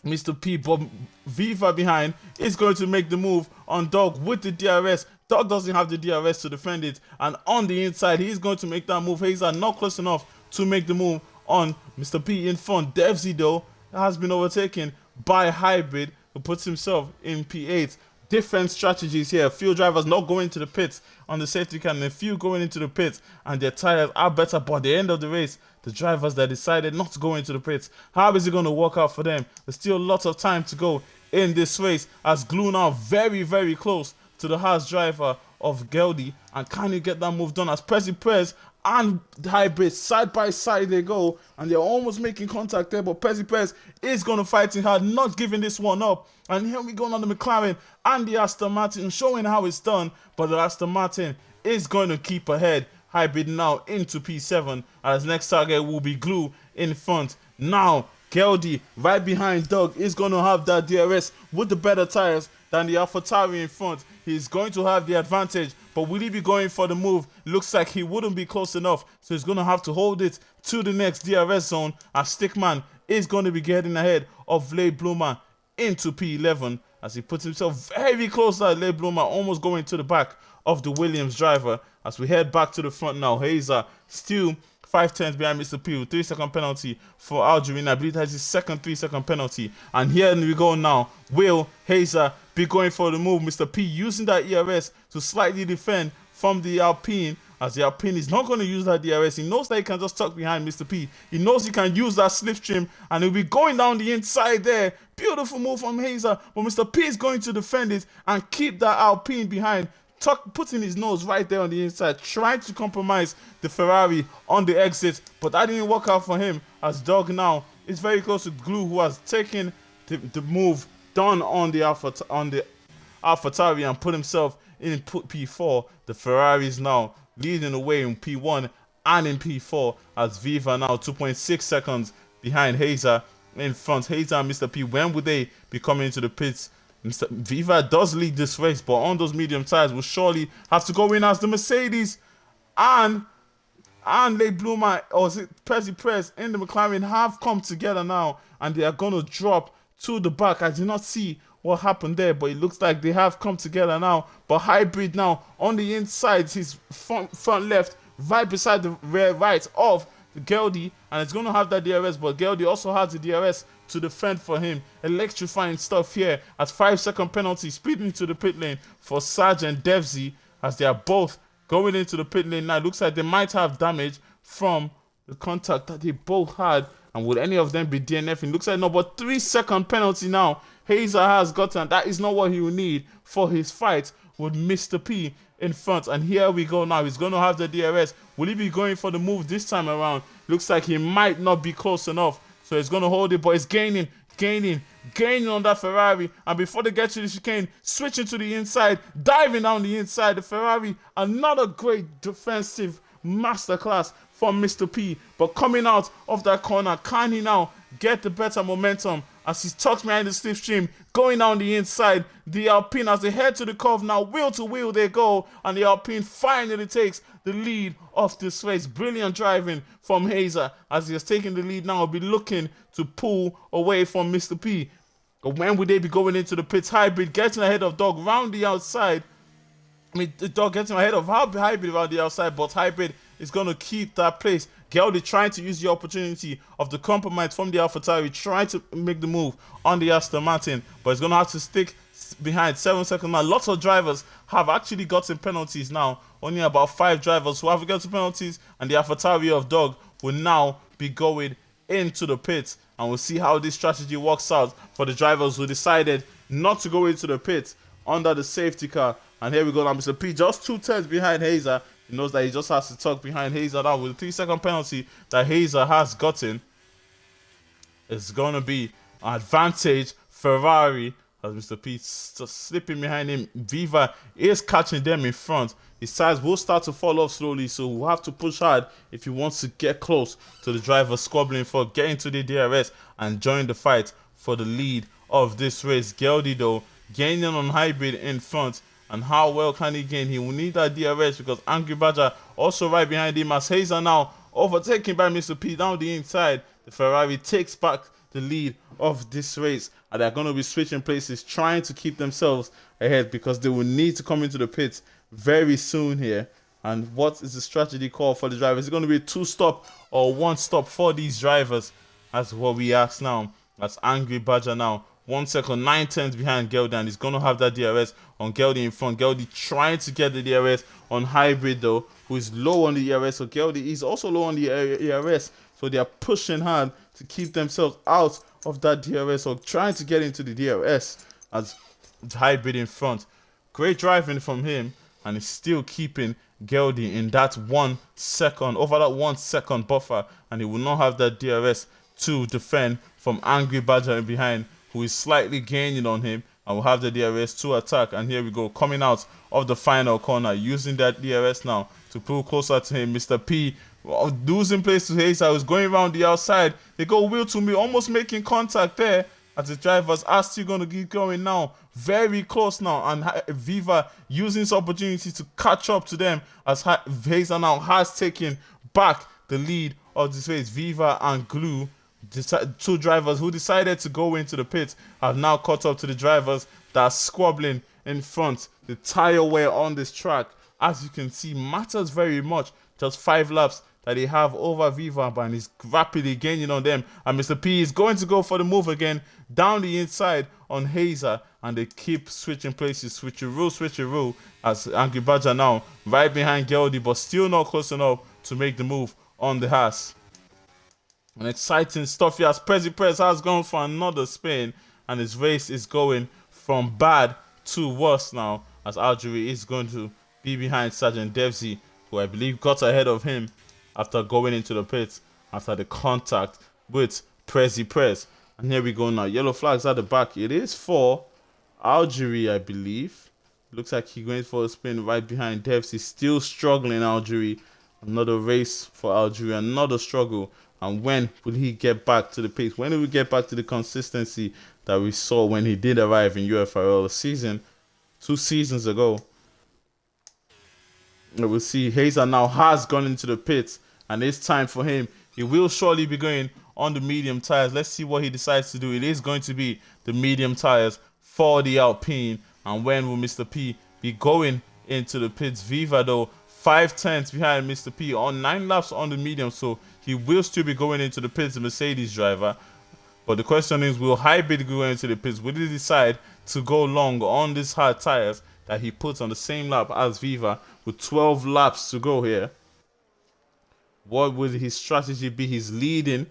Mr. P, but Viva behind is going to make the move on Dog with the DRS. Dog doesn't have the DRS to defend it, and on the inside, he's going to make that move. Hazer not close enough to make the move on Mr. P in front. Devsy, though, has been overtaken by Hybrid, who puts himself in P8. Different strategies here. A few drivers not going to the pits on the safety car, and a few going into the pits, and their tires are better. But at the end of the race, the drivers that decided not to go into the pits, how is it going to work out for them? There's still lots of time to go in this race, as Glue now very, very close to the Haas driver of Geldy, and can he get that move done as Prez and Hybrid side by side they go, and they're almost making contact there, but Prez is going to fight it hard, not giving this one up. And here we go on the McLaren and the Aston Martin, showing how it's done, but the Aston Martin is going to keep ahead. Hybrid now into P7, as next target will be Glue in front. Now Geldy right behind Doug is going to have that DRS with the better tires than the AlphaTauri in front. He's going to have the advantage, but will he be going for the move? Looks like he wouldn't be close enough, so he's going to have to hold it to the next DRS zone, as Stickman is going to be getting ahead of Lay Bloomer into P11, as he puts himself very close to Lay Bloomer, almost going to the back of the Williams driver. As we head back to the front now, Hazer still 5 tenths behind Mr. P with 3-second penalty for Algeria. I believe that's his second 3-second penalty. And here we go now. Will Hazer be going for the move? Mr. P using that ERS to slightly defend from the Alpine as the Alpine is not going to use that DRS. He knows that he can just tuck behind Mr. P. He knows he can use that slipstream, and he'll be going down the inside there. Beautiful move from Hazer, but Mr. P is going to defend it and keep that Alpine behind, putting his nose right there on the inside, trying to compromise the Ferrari on the exit, but that didn't work out for him, as Dog now is very close to Glue, who has taken the move done on the AlphaTauri and put himself in P4. The Ferrari is now leading the way in P1 and in P4, as Viva now 2.6 seconds behind Hazer in front. Hazer and Mr. P, when would they be coming into the pits? Viva does lead this race, but on those medium tires will surely have to go in, as the Mercedes and Les Bluma, or is it Perez in the McLaren, have come together now, and they are going to drop to the back. I did not see what happened there, but it looks like they have come together now. But Hybrid now on the inside, his front left, right beside the rear right of Geldy, and it's going to have that DRS, but Geldy also has the DRS to defend for him. Electrifying stuff here, as 5-second penalty speeding to the pit lane for Sarge and Devsy, as they are both going into the pit lane now. It looks like they might have damage from the contact that they both had, and would any of them be DNFing? Looks like no, but 3-second penalty now Hazer has gotten. That is not what he will need for his fight with Mr. P in front. And here we go now. He's going to have the DRS. Will he be going for the move this time around? Looks like he might not be close enough. So he's going to hold it, but he's gaining on that Ferrari. And before they get to the chicane, switching to the inside, diving down the inside. The Ferrari, another great defensive masterclass from Mr. P. But coming out of that corner, can he now get the better momentum as he's tucked behind the slipstream, going down the inside? The Alpine, as they head to the curve now, wheel to wheel they go, and the Alpine finally takes the lead of this race. Brilliant driving from Hazer, as he has taken the lead now. Will be looking to pull away from Mr. P. But when would they be going into the pits? Hybrid getting ahead of Dog round the outside. I mean, the Dog getting ahead of Hybrid around the outside, but Hybrid is going to keep that place. Geldy trying to use the opportunity of the compromise from the AlphaTauri, trying to make the move on the Aston Martin, but he's going to have to stick behind. 7 seconds now. Lots of drivers have actually gotten penalties now. Only about 5 drivers who have gotten penalties, and the AlphaTauri of Dog will now be going into the pits, and we'll see how this strategy works out for the drivers who decided not to go into the pits under the safety car. And here we go now. Mr. P just 2 tenths behind Hazer. He knows that he just has to tuck behind Hazer now. With the 3-second penalty that Hazer has gotten, it's going to be an advantage Ferrari, as Mr. P just slipping behind him. Viva is catching them in front. His sides will start to fall off slowly, so we'll have to push hard if he wants to get close to the driver squabbling for getting to the DRS and join the fight for the lead of this race. Geldy, though, gaining on Hybrid in front. And how well can he gain? He will need that DRS, because Angry Badger also right behind him, as Hazer now overtaken by Mr. P down the inside. The Ferrari takes back the lead of this race, and they're going to be switching places, trying to keep themselves ahead, because they will need to come into the pits very soon here. And what is the strategy call for the drivers? Is it going to be a 2-stop or 1-stop for these drivers? That's what we ask now. That's Angry Badger now 1 second, 9 tenths behind Geldy, and he's going to have that DRS on Geldy in front. Geldy trying to get the DRS on Hybrid, though, who is low on the ERS. So Geldy is also low on the ERS. So they are pushing hard to keep themselves out of that DRS, or trying to get into the DRS, as Hybrid in front. Great driving from him, and he's still keeping Geldy in that 1 second, over that 1 second buffer, and he will not have that DRS to defend from Angry Badger in behind, who is slightly gaining on him, and will have the DRS to attack. And here we go, coming out of the final corner, using that DRS now to pull closer to him. Mr. P losing place to Hazer, who's going around the outside. They go wheel to me, almost making contact there, as the drivers are still going to keep going now. Very close now, and Viva using this opportunity to catch up to them, as Hazer now has taken back the lead of this race. Viva and Glue, 2 drivers who decided to go into the pits, have now caught up to the drivers that are squabbling in front. The tire wear on this track, as you can see, matters very much. Just 5 laps that they have over Viva, and he's rapidly gaining on them. And Mr. P is going to go for the move again down the inside on Hazer, and they keep switching places, switcheroo, as Angry Badger now right behind Geldy, but still not close enough to make the move on the Haas. And exciting stuff here as Prez has gone for another spin, and his race is going from bad to worse now, as Algeria is going to be behind Sergeant Devsey, who I believe got ahead of him after going into the pits after the contact with Prez. And here we go now. Yellow flags at the back. It is for Algeria, I believe. Looks like he's going for a spin right behind Devsey. Still struggling, Algeria. Another race for Algeria. Another struggle. And when will he get back to the pace? When will we get back to the consistency that we saw when he did arrive in UFRL 2 seasons ago? And we'll see Hazer now has gone into the pits, and it's time for him. He will surely be going on the medium tires. Let's see what he decides to do. It is going to be the medium tires for the Alpine. And when will Mr. P be going into the pits? Viva though, 5/10 behind Mr. P on 9 laps on the medium, so he will still be going into the pits, the Mercedes driver. But the question is, will Hybrid go into the pits? Will he decide to go long on these hard tires that he puts on the same lap as Viva with 12 laps to go here? What would his strategy be? He's leading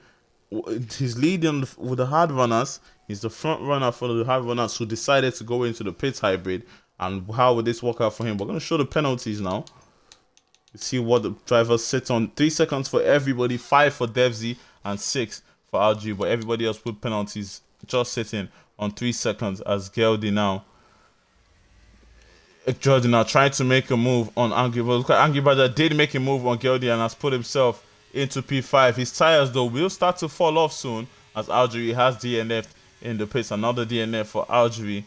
with the hard runners. He's the front runner for the hard runners who decided to go into the pits Hybrid. And how would this work out for him? We're going to show the penalties now. See what the drivers sit on. 3 seconds for everybody, 5 for Devsey and 6 for Algeria, but everybody else put penalties just sitting on 3 seconds as Geldy now trying to make a move on Angry Badger did make a move on Geldy and has put himself into P5. His tires though will start to fall off soon as Algeria has DNF in the pits. Another DNF for Algeria,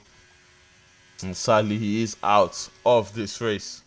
and sadly he is out of this race.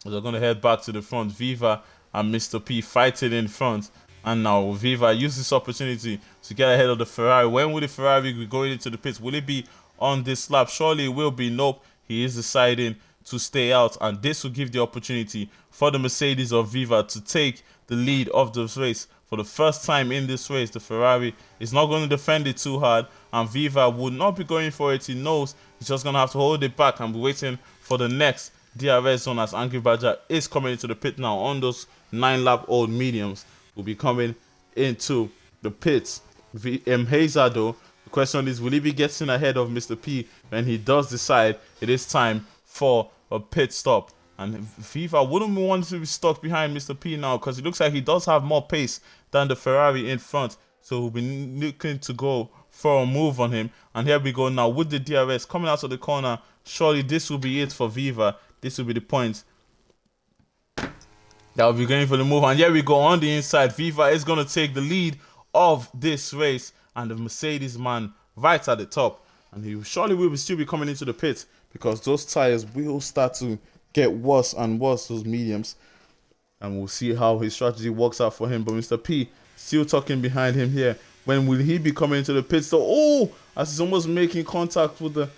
They're going to head back to the front. Viva and Mr. P fighting in front. And now Viva use this opportunity to get ahead of the Ferrari. When will the Ferrari be going into the pits? Will it be on this lap? Surely it will be. Nope. He is deciding to stay out. And this will give the opportunity for the Mercedes of Viva to take the lead of this race. For the first time in this race, the Ferrari is not going to defend it too hard. And Viva would not be going for it. He knows he's just going to have to hold it back and be waiting for the next DRS zone as Angry Badger is coming into the pit now on those 9-lap-old mediums. Will be coming into the pits. Hazer though, the question is, will he be getting ahead of Mr. P when he does decide it is time for a pit stop? And Viva wouldn't want to be stuck behind Mr. P now because it looks like he does have more pace than the Ferrari in front. So we'll be looking to go for a move on him. And here we go now with the DRS coming out of the corner. Surely this will be it for Viva. This will be the point that will be going for the move. And here we go on the inside. Viva is going to take the lead of this race. And the Mercedes man right at the top. And he surely will still be coming into the pit because those tires will start to get worse and worse, those mediums. And we'll see how his strategy works out for him. But Mr. P still talking behind him here. When will he be coming into the pit? So, as he's almost making contact with the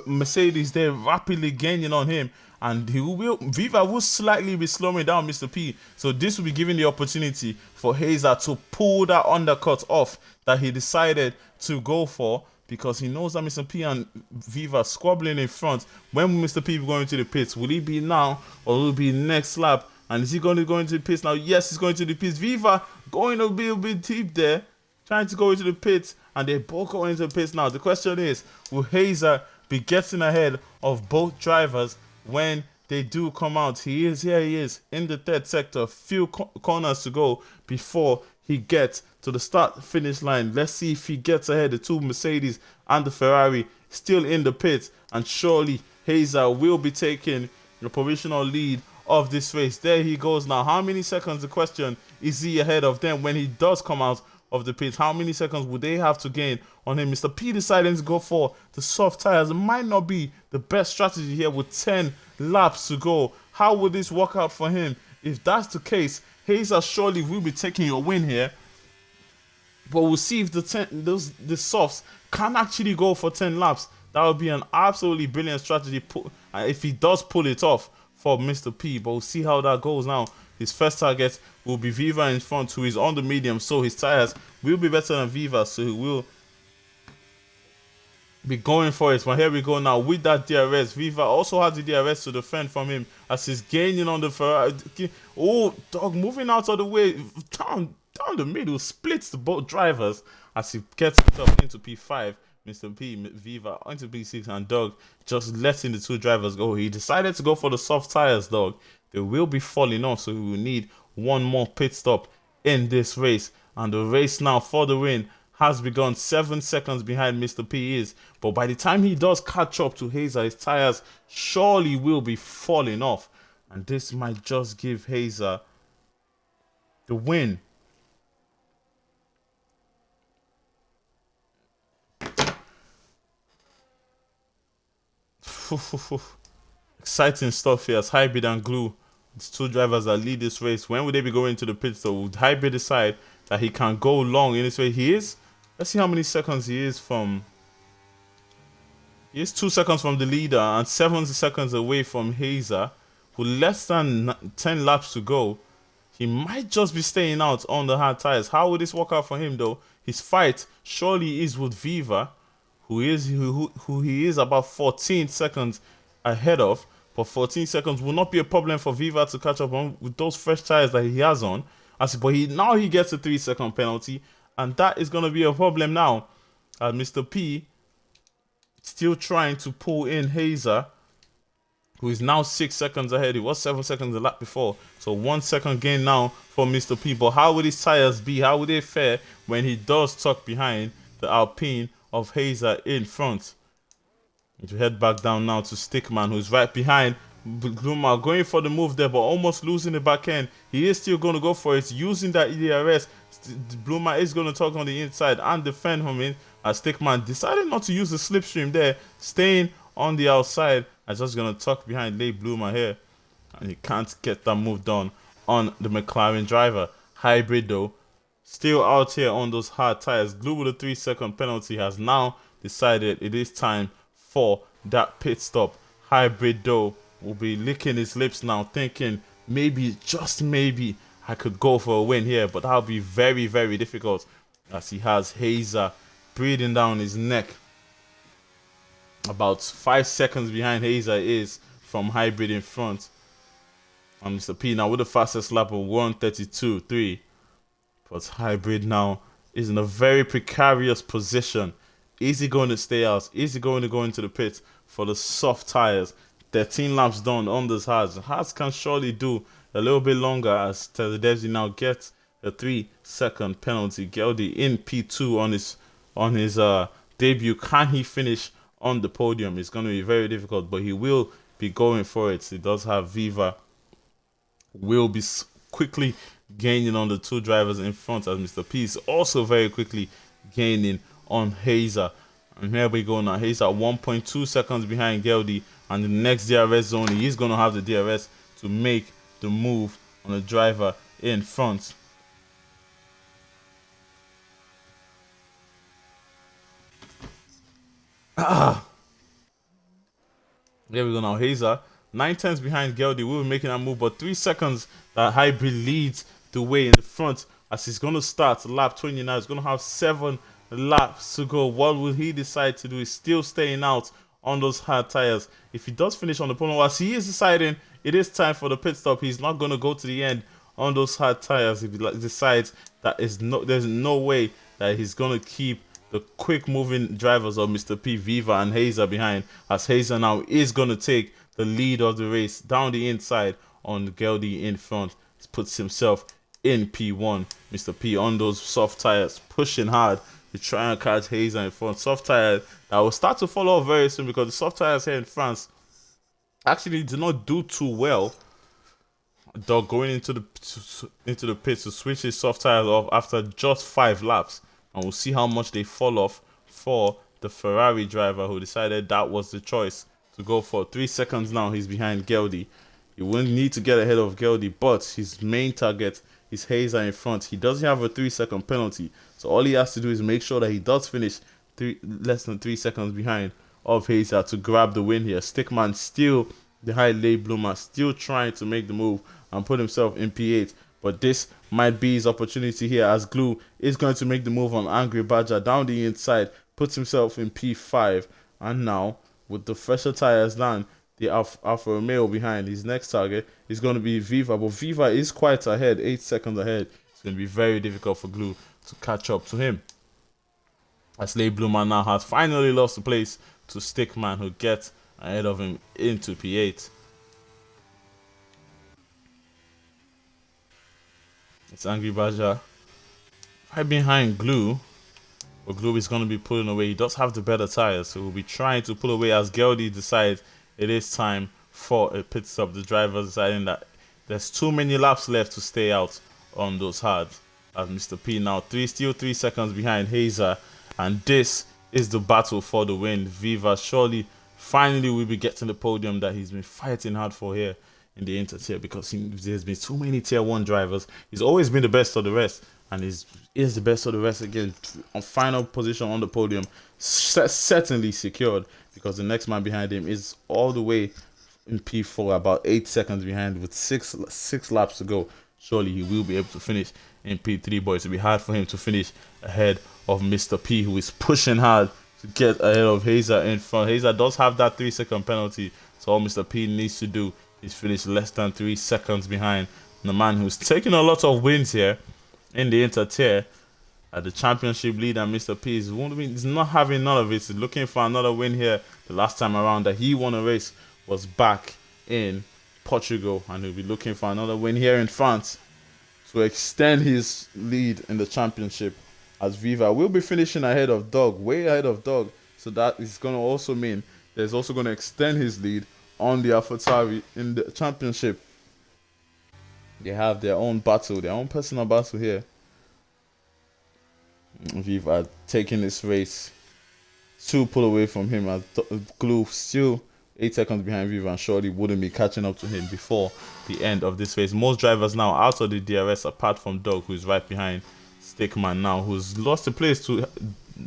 Mercedes, they're rapidly gaining on him. And Viva will slightly be slowing down Mr. P. So this will be giving the opportunity for Hazer to pull that undercut off that he decided to go for, because he knows that Mr. P and Viva squabbling in front. When will Mr. P be going to the pits? Will he be now or will it be next lap? And is he going to go into the pits now? Yes, he's going to the pits. Viva going to be a bit deep there, trying to go into the pits, and they both go into the pits now. The question is, will Hazer be getting ahead of both drivers when they do come out? He is in the third sector, few corners to go before he gets to the start finish line. Let's see if he gets ahead. The two Mercedes and the Ferrari still in the pits, and surely Hazer will be taking the provisional lead of this race. There he goes now. How many seconds, the question, is he ahead of them when he does come out of the pits? How many seconds would they have to gain on him? Mr. P deciding to go for the soft tires. It might not be the best strategy here with 10 laps to go. How would this work out for him? If that's the case, Hazer surely will be taking your win here. But we'll see if the softs can actually go for 10 laps. That would be an absolutely brilliant strategy if he does pull it off for Mr. P. But we'll see how that goes now. His first target will be Viva in front, who is on the medium, so his tires will be better than Viva, so he will be going for it. But here we go now with that DRS. Viva also has the DRS to defend from him as he's gaining on the Ferrari. Oh, dog, moving out of the way. Down the middle, splits the both drivers as he gets himself into P5. Mr. P, Viva, into P6, and Dog just letting the two drivers go. He decided to go for the soft tires, dog. They will be falling off, so we will need one more pit stop in this race. And the race now for the win has begun. 7 seconds behind Mr. P is. But by the time he does catch up to Hazer, his tires surely will be falling off. And this might just give Hazer the win. Exciting stuff here as Hybrid and Glue, the two drivers that lead this race. When would they be going to the pit stop? Would Hybrid decide that he can go long in this way? He is. Let's see how many seconds he is from. He is 2 seconds from the leader and 7 seconds away from Hazer, with less than 10 laps to go. He might just be staying out on the hard tires. How would this work out for him though? His fight surely is with Viva, who he is about 14 seconds ahead of. But 14 seconds will not be a problem for Viva to catch up on with those fresh tires that he has on. But now he gets a 3-second penalty, and that is going to be a problem now. Mr. P still trying to pull in Hazer, who is now 6 seconds ahead. He was 7 seconds a lap before. So 1 second gain now for Mr. P. But how would his tires be? How would they fare when he does tuck behind the Alpine of Hazer in front? To head back down now to Stickman, who's right behind Gluma, going for the move there, but almost losing the back end. He is still going to go for it, using that EDRS. Bluma is going to talk on the inside and defend from it, as Stickman decided not to use the slipstream there, staying on the outside. I'm just going to tuck behind late Bluma here, and he can't get that move done on the McLaren driver. Hybrid though, still out here on those hard tires. Glue with a 3-second penalty has now decided it is time for that pit stop. Hybrid though will be licking his lips now, thinking maybe, just maybe, I could go for a win here, but that'll be very, very difficult as he has Hazer breathing down his neck. About 5 seconds behind Hazer is from Hybrid in front. And Mr. P now with the fastest lap of 1:32.3. But Hybrid now is in a very precarious position. Is he going to stay out? Is he going to go into the pit for the soft tires? 13 laps done on this Haas. Haas can surely do a little bit longer as Tedeschi now gets a 3-second penalty. Geldy in P2 on his debut. Can he finish on the podium? It's going to be very difficult, but he will be going for it. He does have Viva. Will be quickly gaining on the two drivers in front, as Mr. P is also very quickly gaining on Hazer. And here we go now. Hazer 1.2 seconds behind Geldy, and the next DRS zone, he is going to have the DRS to make the move on the driver in front. There we go now. Hazer 9 tenths behind Geldy. We'll be making that move, but 3 seconds that Hybrid leads the way in the front as he's going to start lap 29. He's going to have 7 laps to go. What will he decide to do? He's still staying out on those hard tires. If he does finish on the podium, as he is deciding it is time for the pit stop, he's not going to go to the end on those hard tires. If he decides that there's no way that he's going to keep the quick moving drivers of Mr. P, Viva and Hazer behind, as Hazer now is going to take the lead of the race down the inside on Geldy in front. He puts himself in P1. Mr. P on those soft tires, pushing hard to try and catch Hazer in front. Soft tires that will start to fall off very soon, because the soft tires here in France actually do not do too well. Dog going into the pit to switch his soft tires off after just 5 laps. And we'll see how much they fall off for the Ferrari driver, who decided that was the choice to go for. 3 seconds now, he's behind Geldy. He will need to get ahead of Geldy, but his main target is Hazer in front. He doesn't have a 3-second penalty, so all he has to do is make sure that he does finish less than 3 seconds behind of Hazer to grab the win here. Stickman still behind Lay Bloomer, still trying to make the move and put himself in P8. But this might be his opportunity here, as Glue is going to make the move on Angry Badger down the inside, puts himself in P5. And now, with the fresher tires down, the Alfa Romeo behind, his next target is going to be Viva. But Viva is quite ahead, 8 seconds ahead. It's going to be very difficult for Glue to catch up to him. As Late Bloomer now has finally lost the place to Stickman, who gets ahead of him into P8. It's Angry Badger right behind Glue. But Glue is going to be pulling away. He does have the better tires, so he'll be trying to pull away as Geldy decides it is time for a pit stop. The driver deciding that there's too many laps left to stay out on those hards. As Mr. P now still 3 seconds behind Hazer. And this is the battle for the win. Viva surely finally will be getting the podium that he's been fighting hard for here in the InterTier, because there's been too many tier 1 drivers. He's always been the best of the rest, and is the best of the rest again. On final position on the podium, certainly secured, because the next man behind him is all the way in P4, about 8 seconds behind with six laps to go. Surely he will be able to finish in P3, but it will be hard for him to finish ahead of Mr. P, who is pushing hard to get ahead of Hazer in front. Hazer does have that 3-second penalty, so all Mr. P needs to do is finish less than 3 seconds behind the man who's taking a lot of wins here in the InterTier at the championship lead. And Mr. P is not having none of it. He's looking for another win here. The last time around that he won a race was back in Portugal, and he'll be looking for another win here in France to extend his lead in the championship, as Viva will be finishing ahead of Dog, way ahead of Dog. So that is going to also mean there's also going to extend his lead on the AlphaTauri in the championship. They have their own battle, their own personal battle here. Viva taking this race 2 pull away from him, as Glue still 8 seconds behind Viva, and surely wouldn't be catching up to him before the end of this race. Most drivers now out of the DRS, apart from Dog, who's right behind Stickman now, who's lost the place to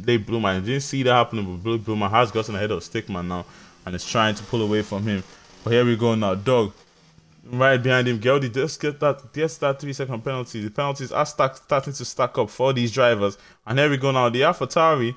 Late Bloomer. I didn't see that happening, but Late Bloomer has gotten ahead of Stickman now and is trying to pull away from him. But here we go now. Dog right behind him. Geldy just gets that 3-second penalty. The penalties are starting to stack up for these drivers. And here we go now. The AlphaTauri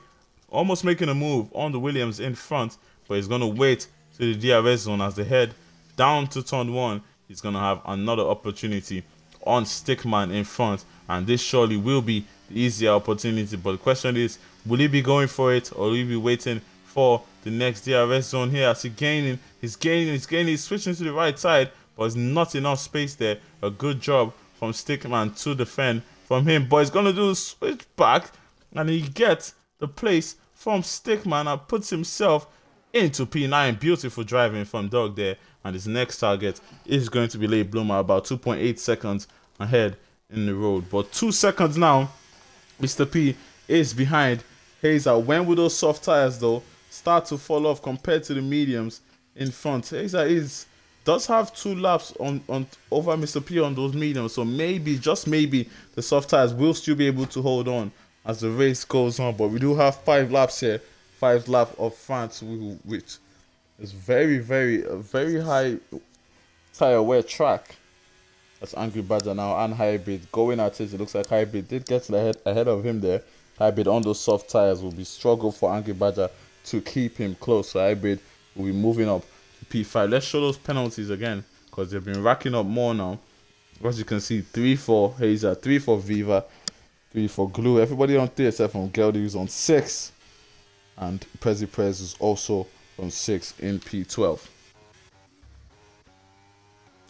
almost making a move on the Williams in front, but he's going to wait to the DRS zone as they head down to turn 1. He's going to have another opportunity on Stickman in front, and this surely will be the easier opportunity. But the question is, will he be going for it, or will he be waiting for the next DRS zone here? As he's switching to the right side, but there's not enough space there. A good job from Stickman to defend from him, but he's going to do a switch back, and he gets the place from Stickman and puts himself into P9. Beautiful driving from Dog there. And his next target is going to be Late Bloomer, about 2.8 seconds ahead in the road. But 2 seconds now, Mr. P is behind Hazer. When will those soft tires, though, start to fall off compared to the mediums in front? Hazer does have 2 laps on over Mr. P on those mediums. So maybe, just maybe, the soft tires will still be able to hold on as the race goes on. But we do have 5 laps here. 5 laps of France, which is very high tire wear track. That's Angry Badger now and Hybrid going at it. It looks like Hybrid did get ahead of him there. Hybrid on those soft tires will be struggle for Angry Badger to keep him close. So Hybrid will be moving up to P5. Let's show those penalties again, because they've been racking up more now. As you can see, 3 for Hazer, 3 for Viva, 3 for Glue. Everybody on 3 except from Geldy, who's on 6. And Prez is also on 6 in P12.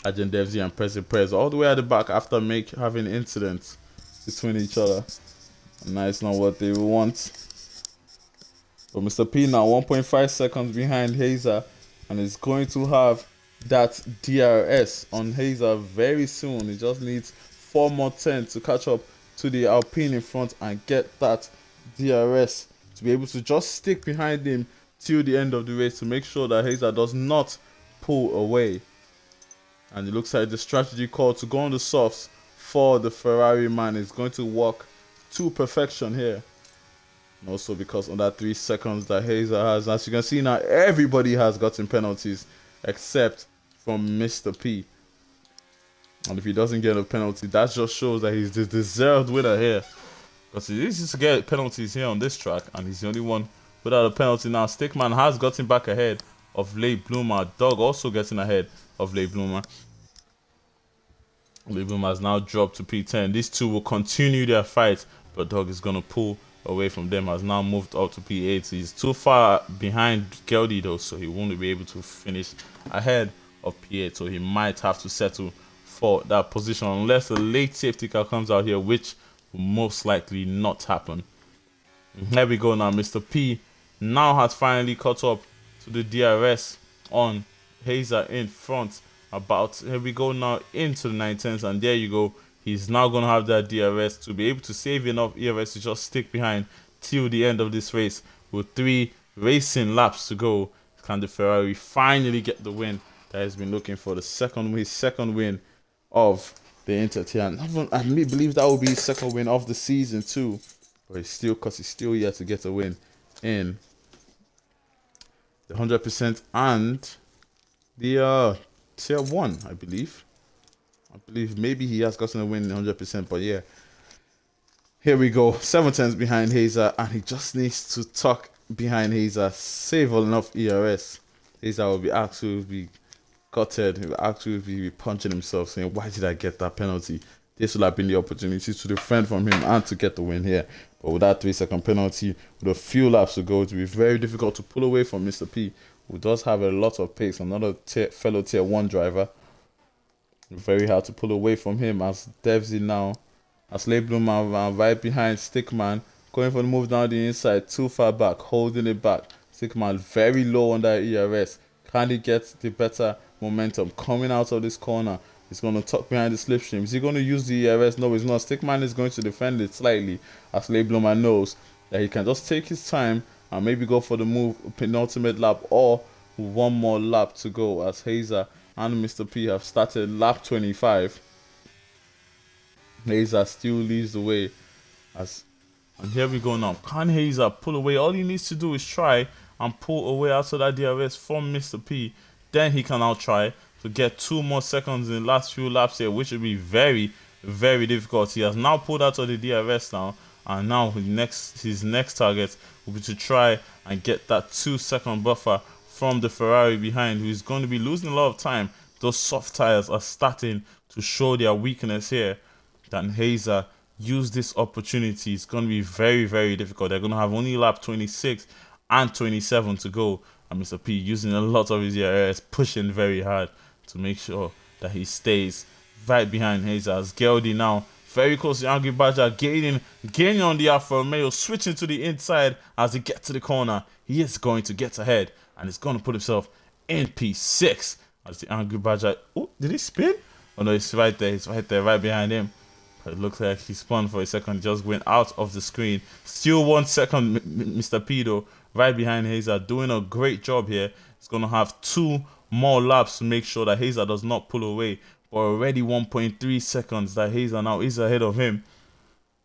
Agent Devzi and Prez all the way at the back after having incidents between each other. And that's not what they want. But Mr. P now 1.5 seconds behind Hazer, and is going to have that DRS on Hazer very soon. He just needs 4 more tenths to catch up to the Alpine in front and get that DRS to be able to just stick behind him till the end of the race to make sure that Hazer does not pull away. And it looks like the strategy call to go on the softs for the Ferrari man is going to work to perfection here. And also because on that 3 seconds that Hazer has, as you can see now, everybody has gotten penalties except from Mr. P. And if he doesn't get a penalty, that just shows that he's the deserved winner here. Because he needs to get penalties here on this track, and he's the only one without a penalty now. Stickman has gotten back ahead of Late Bloomer. Dog also getting ahead of Late Bloomer. Late Bloomer has now dropped to P10. These two will continue their fight, but Dog is going to pull away from them. Has now moved up to P8. He's too far behind Geldy though, so he won't be able to finish ahead of P8. So he might have to settle for that position unless a late safety car comes out here, which will most likely not happen. And here we go now. Mr. P now has finally caught up to the DRS on Hazer in front. Here we go now into the 910s, and there you go. He's now going to have that DRS to be able to save enough ERS to just stick behind till the end of this race. With 3 racing laps to go, can the Ferrari finally get the win that he's been looking for? His second win of the InterTier. I believe that will be his second win of the season too. But he's still yet to get a win in the 100% and the Tier 1, I believe. Maybe he has gotten a win in 100%, but yeah. Here we go. 7 tenths behind Hazer, and he just needs to tuck behind Hazer, save enough ERS. Hazer will be absolutely gutted. He will absolutely be punching himself, saying, "Why did I get that penalty?" This will have been the opportunity to defend from him and to get the win here. But with that 3-second penalty, with a few laps to go, it will be very difficult to pull away from Mr. P, who does have a lot of pace. Another fellow Tier 1 driver. Very hard to pull away from him as Devsy now, as Late Bloomer right behind Stickman, going for the move down the inside, too far back, holding it back. Stickman very low on that ERS. Can he get the better momentum coming out of this corner? He's going to tuck behind the slipstream. Is he going to use the ERS? No, he's not. Stickman is going to defend it slightly, as Late Bloomer knows that he can just take his time and maybe go for the move, penultimate lap, or one more lap to go, as Hazer and Mr. P have started lap 25. Hazer still leads the way. And here we go now. Can Hazer pull away? All he needs to do is try and pull away out of that DRS from Mr. P. Then he can now try to get 2 more seconds in the last few laps here, which will be very, very difficult. He has now pulled out of the DRS now. And now his next target will be to try and get that 2-second buffer from the Ferrari behind, who is going to be losing a lot of time. Those soft tires are starting to show their weakness here. Then Hazer use this opportunity. It's going to be very, very difficult. They're going to have only lap 26 and 27 to go. And Mr. P using a lot of his ERS, pushing very hard to make sure that he stays right behind Hazer. As Geldy now very close to Angry Badger, gaining on the Alfa Romeo, switching to the inside as he gets to the corner. He is going to get ahead, and he's going to put himself in P6 as the Angry Badger. Oh, did he spin? Oh no, he's right there. He's right there, right behind him. But it looks like he spun for a second, just went out of the screen. Still 1 second, Mr. P though, right behind Hazer, doing a great job here. He's going to have 2 more laps to make sure that Hazer does not pull away. But already 1.3 seconds that Hazer now is ahead of him.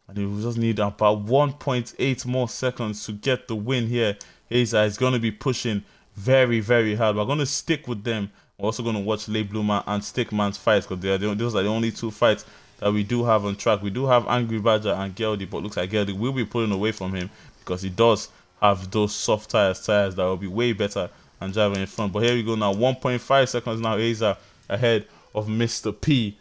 And he will just need about 1.8 more seconds to get the win here. Hazer is going to be pushing very, very hard. We're going to stick with them. We're also going to watch Late Bloomer and Stickman's fights, because those are the only 2 fights that we do have on track. We do have Angry Badger and Geldy, but looks like Geldy will be pulling away from him because he does have those soft tires that will be way better than driving in front. But here we go now. 1.5 seconds now. Hazer ahead of Mr. P.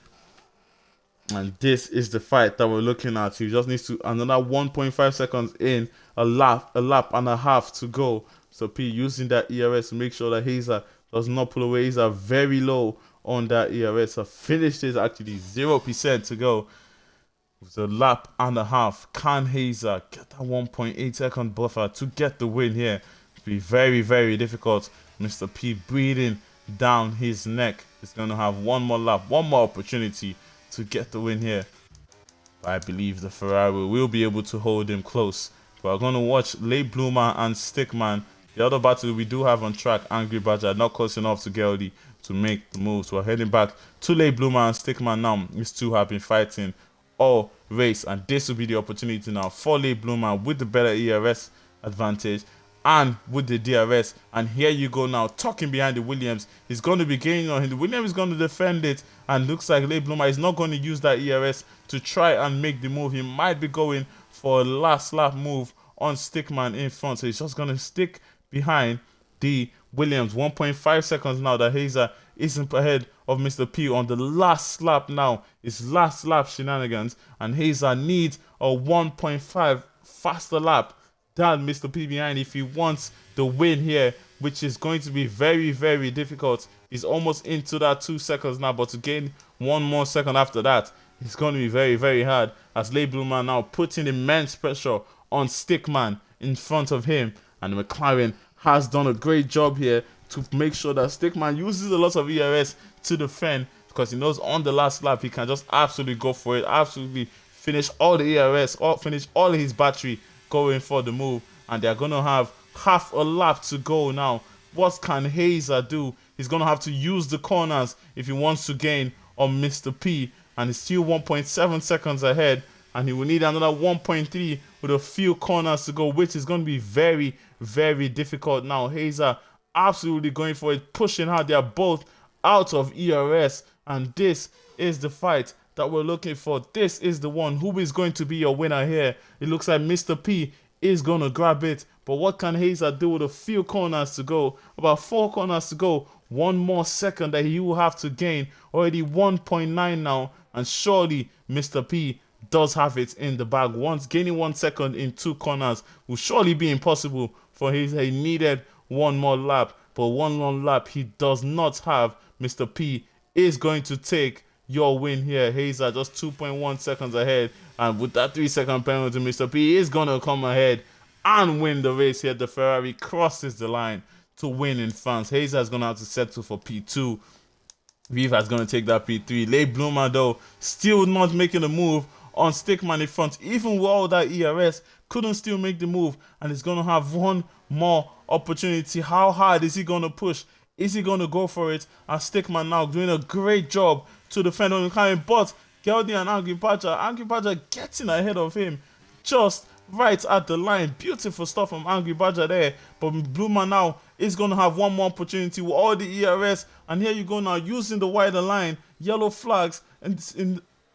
And this is the fight that we're looking at. He just needs to another 1.5 seconds in, a lap and a half to go. So P using that ERS to make sure that Hazer does not pull away. Hazer very low on that ERS. So finished is actually 0% to go. With a lap and a half, can Hazer get that 1.8 second buffer to get the win here? It'll be very, very difficult. Mr. P breathing down his neck. He's going to have 1 more lap, 1 more opportunity to get the win here. But I believe the Ferrari will be able to hold him close. But we're going to watch Late Bloomer and Stickman. The other battle we do have on track, Angry Badger, not close enough to Geldy to make the move. So we're heading back to Late Bloomer and Stickman now. These 2 have been fighting all race, and this will be the opportunity now for Late Bloomer with the better ERS advantage and with the DRS. And here you go now, tucking behind the Williams. He's going to be gaining on him. The Williams is going to defend it, and looks like Late Bloomer is not going to use that ERS to try and make the move. He might be going for a last lap move on Stickman in front. So he's just going to stick behind the Williams. 1.5 seconds now that Hazer isn't ahead of Mr. P on the last lap now. It's last lap shenanigans. And Hazer needs a 1.5 faster lap than Mr. P behind if he wants the win here, which is going to be very, very difficult. He's almost into that 2 seconds now, but to gain 1 more second after that, it's going to be very, very hard, as Le Bloomer now putting immense pressure on Stickman in front of him. And McLaren has done a great job here to make sure that Stickman uses a lot of ERS to defend, because he knows on the last lap he can just absolutely go for it, absolutely finish all the ERS, or finish all his battery going for the move. And they're going to have half a lap to go now. What can Hazer do? He's going to have to use the corners if he wants to gain on Mr. P. And he's still 1.7 seconds ahead. And he will need another 1.3 with a few corners to go, which is going to be very, very difficult now. Hazer absolutely going for it, pushing hard. They are both out of ERS. And this is the fight that we're looking for. This is the one. Who is going to be your winner here? It looks like Mr. P is going to grab it. But what can Hazer do with a few corners to go? About 4 corners to go. 1 more second that he will have to gain. Already 1.9 now. And surely Mr. P does have it in the bag. Once gaining 1 second in 2 corners will surely be impossible for Hazer. He needed 1 more lap. But 1 more lap he does not have. Mr. P is going to take your win here. Hazer just 2.1 seconds ahead. And with that 3-second penalty, Mr. P is going to come ahead and win the race here. The Ferrari crosses the line to win in France. Hazer is going to have to settle for P2. Viva is going to take that P3. Le Bloomer, though, still not making a move on Stickman in front. Even with all that ERS, couldn't still make the move. And he's going to have 1 more opportunity. How hard is he going to push? Is he going to go for it? And Stickman now doing a great job to defend on the climbing. But Geldy and Angry Badger getting ahead of him just right at the line. Beautiful stuff from Angry Badger there. But Bloomer now is going to have 1 more opportunity with all the ERS. And here you go now, using the wider line. Yellow flags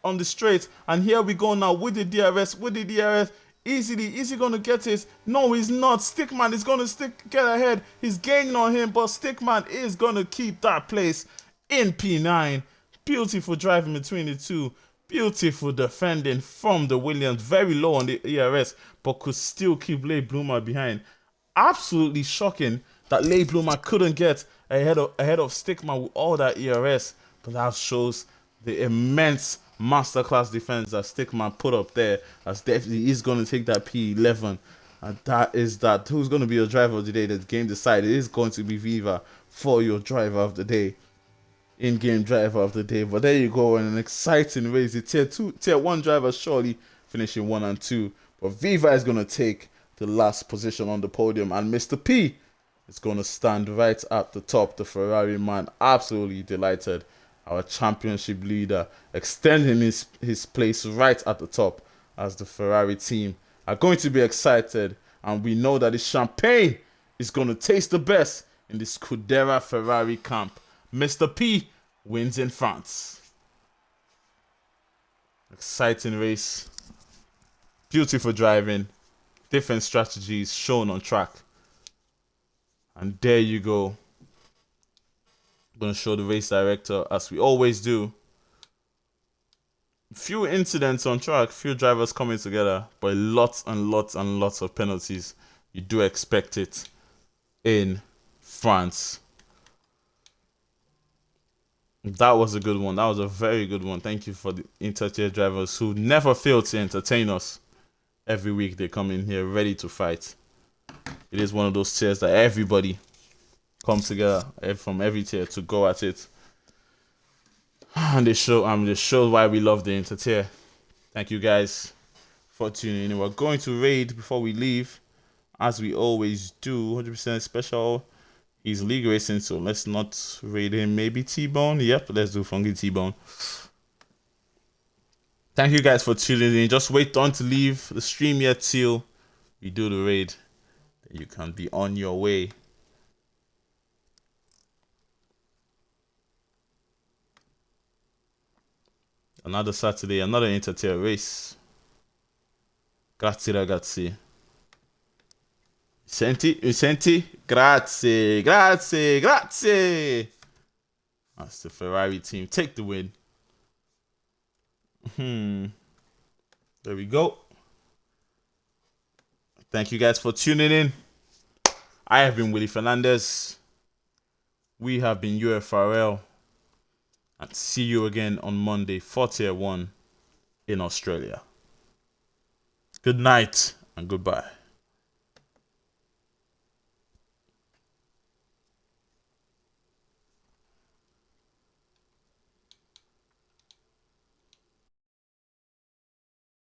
on the straight. And here we go now with the DRS. Easily, is he going to get it? No, he's not. Stickman is going to get ahead. He's gaining on him, but Stickman is going to keep that place in P9. Beautiful driving between the two. Beautiful defending from the Williams. Very low on the ERS, but could still keep Le Bloomer behind. Absolutely shocking that Le Bloomer couldn't get ahead of Stickman with all that ERS. But that shows the immense masterclass defense that Stickman put up there, as definitely is going to take that P11. And that is that. Who's going to be your driver of the day? The game decided it is going to be Viva for your driver of the day. In-game driver of the day. But there you go, an exciting race. The tier 1 driver surely finishing 1 and 2. But Viva is going to take the last position on the podium. And Mr. P is going to stand right at the top. The Ferrari man, absolutely delighted. Our championship leader extending his place right at the top, as the Ferrari team are going to be excited. And we know that the champagne is going to taste the best in the Scuderia Ferrari camp. Mr. P wins in France. Exciting race. Beautiful driving. Different strategies shown on track. And there you go. I'm going to show the race director, as we always do. Few incidents on track, few drivers coming together, but lots and lots and lots of penalties. You do expect it in France. That was a good one. That was a very good one. Thank you for the InterTier drivers who never fail to entertain us. Every week they come in here ready to fight. It is one of those tiers that everybody comes together from every tier to go at it. And they show why we love the InterTier. Thank you guys for tuning in. We're going to raid before we leave, as we always do. 100% special. He's league racing, so let's not raid him. Maybe T-Bone. Yep, let's do Funky T-Bone. Thank you guys for tuning in. Just wait on to leave the stream yet till we do the raid. Then you can be on your way. Another Saturday, another InterTier race. Grazie ragazzi. Senti, grazie, grazie, grazie. That's the Ferrari team. Take the win. There we go. Thank you guys for tuning in. I have been Willie Fernandez. We have been UFRL. And see you again on Monday for Tier 1 in Australia. Good night and goodbye.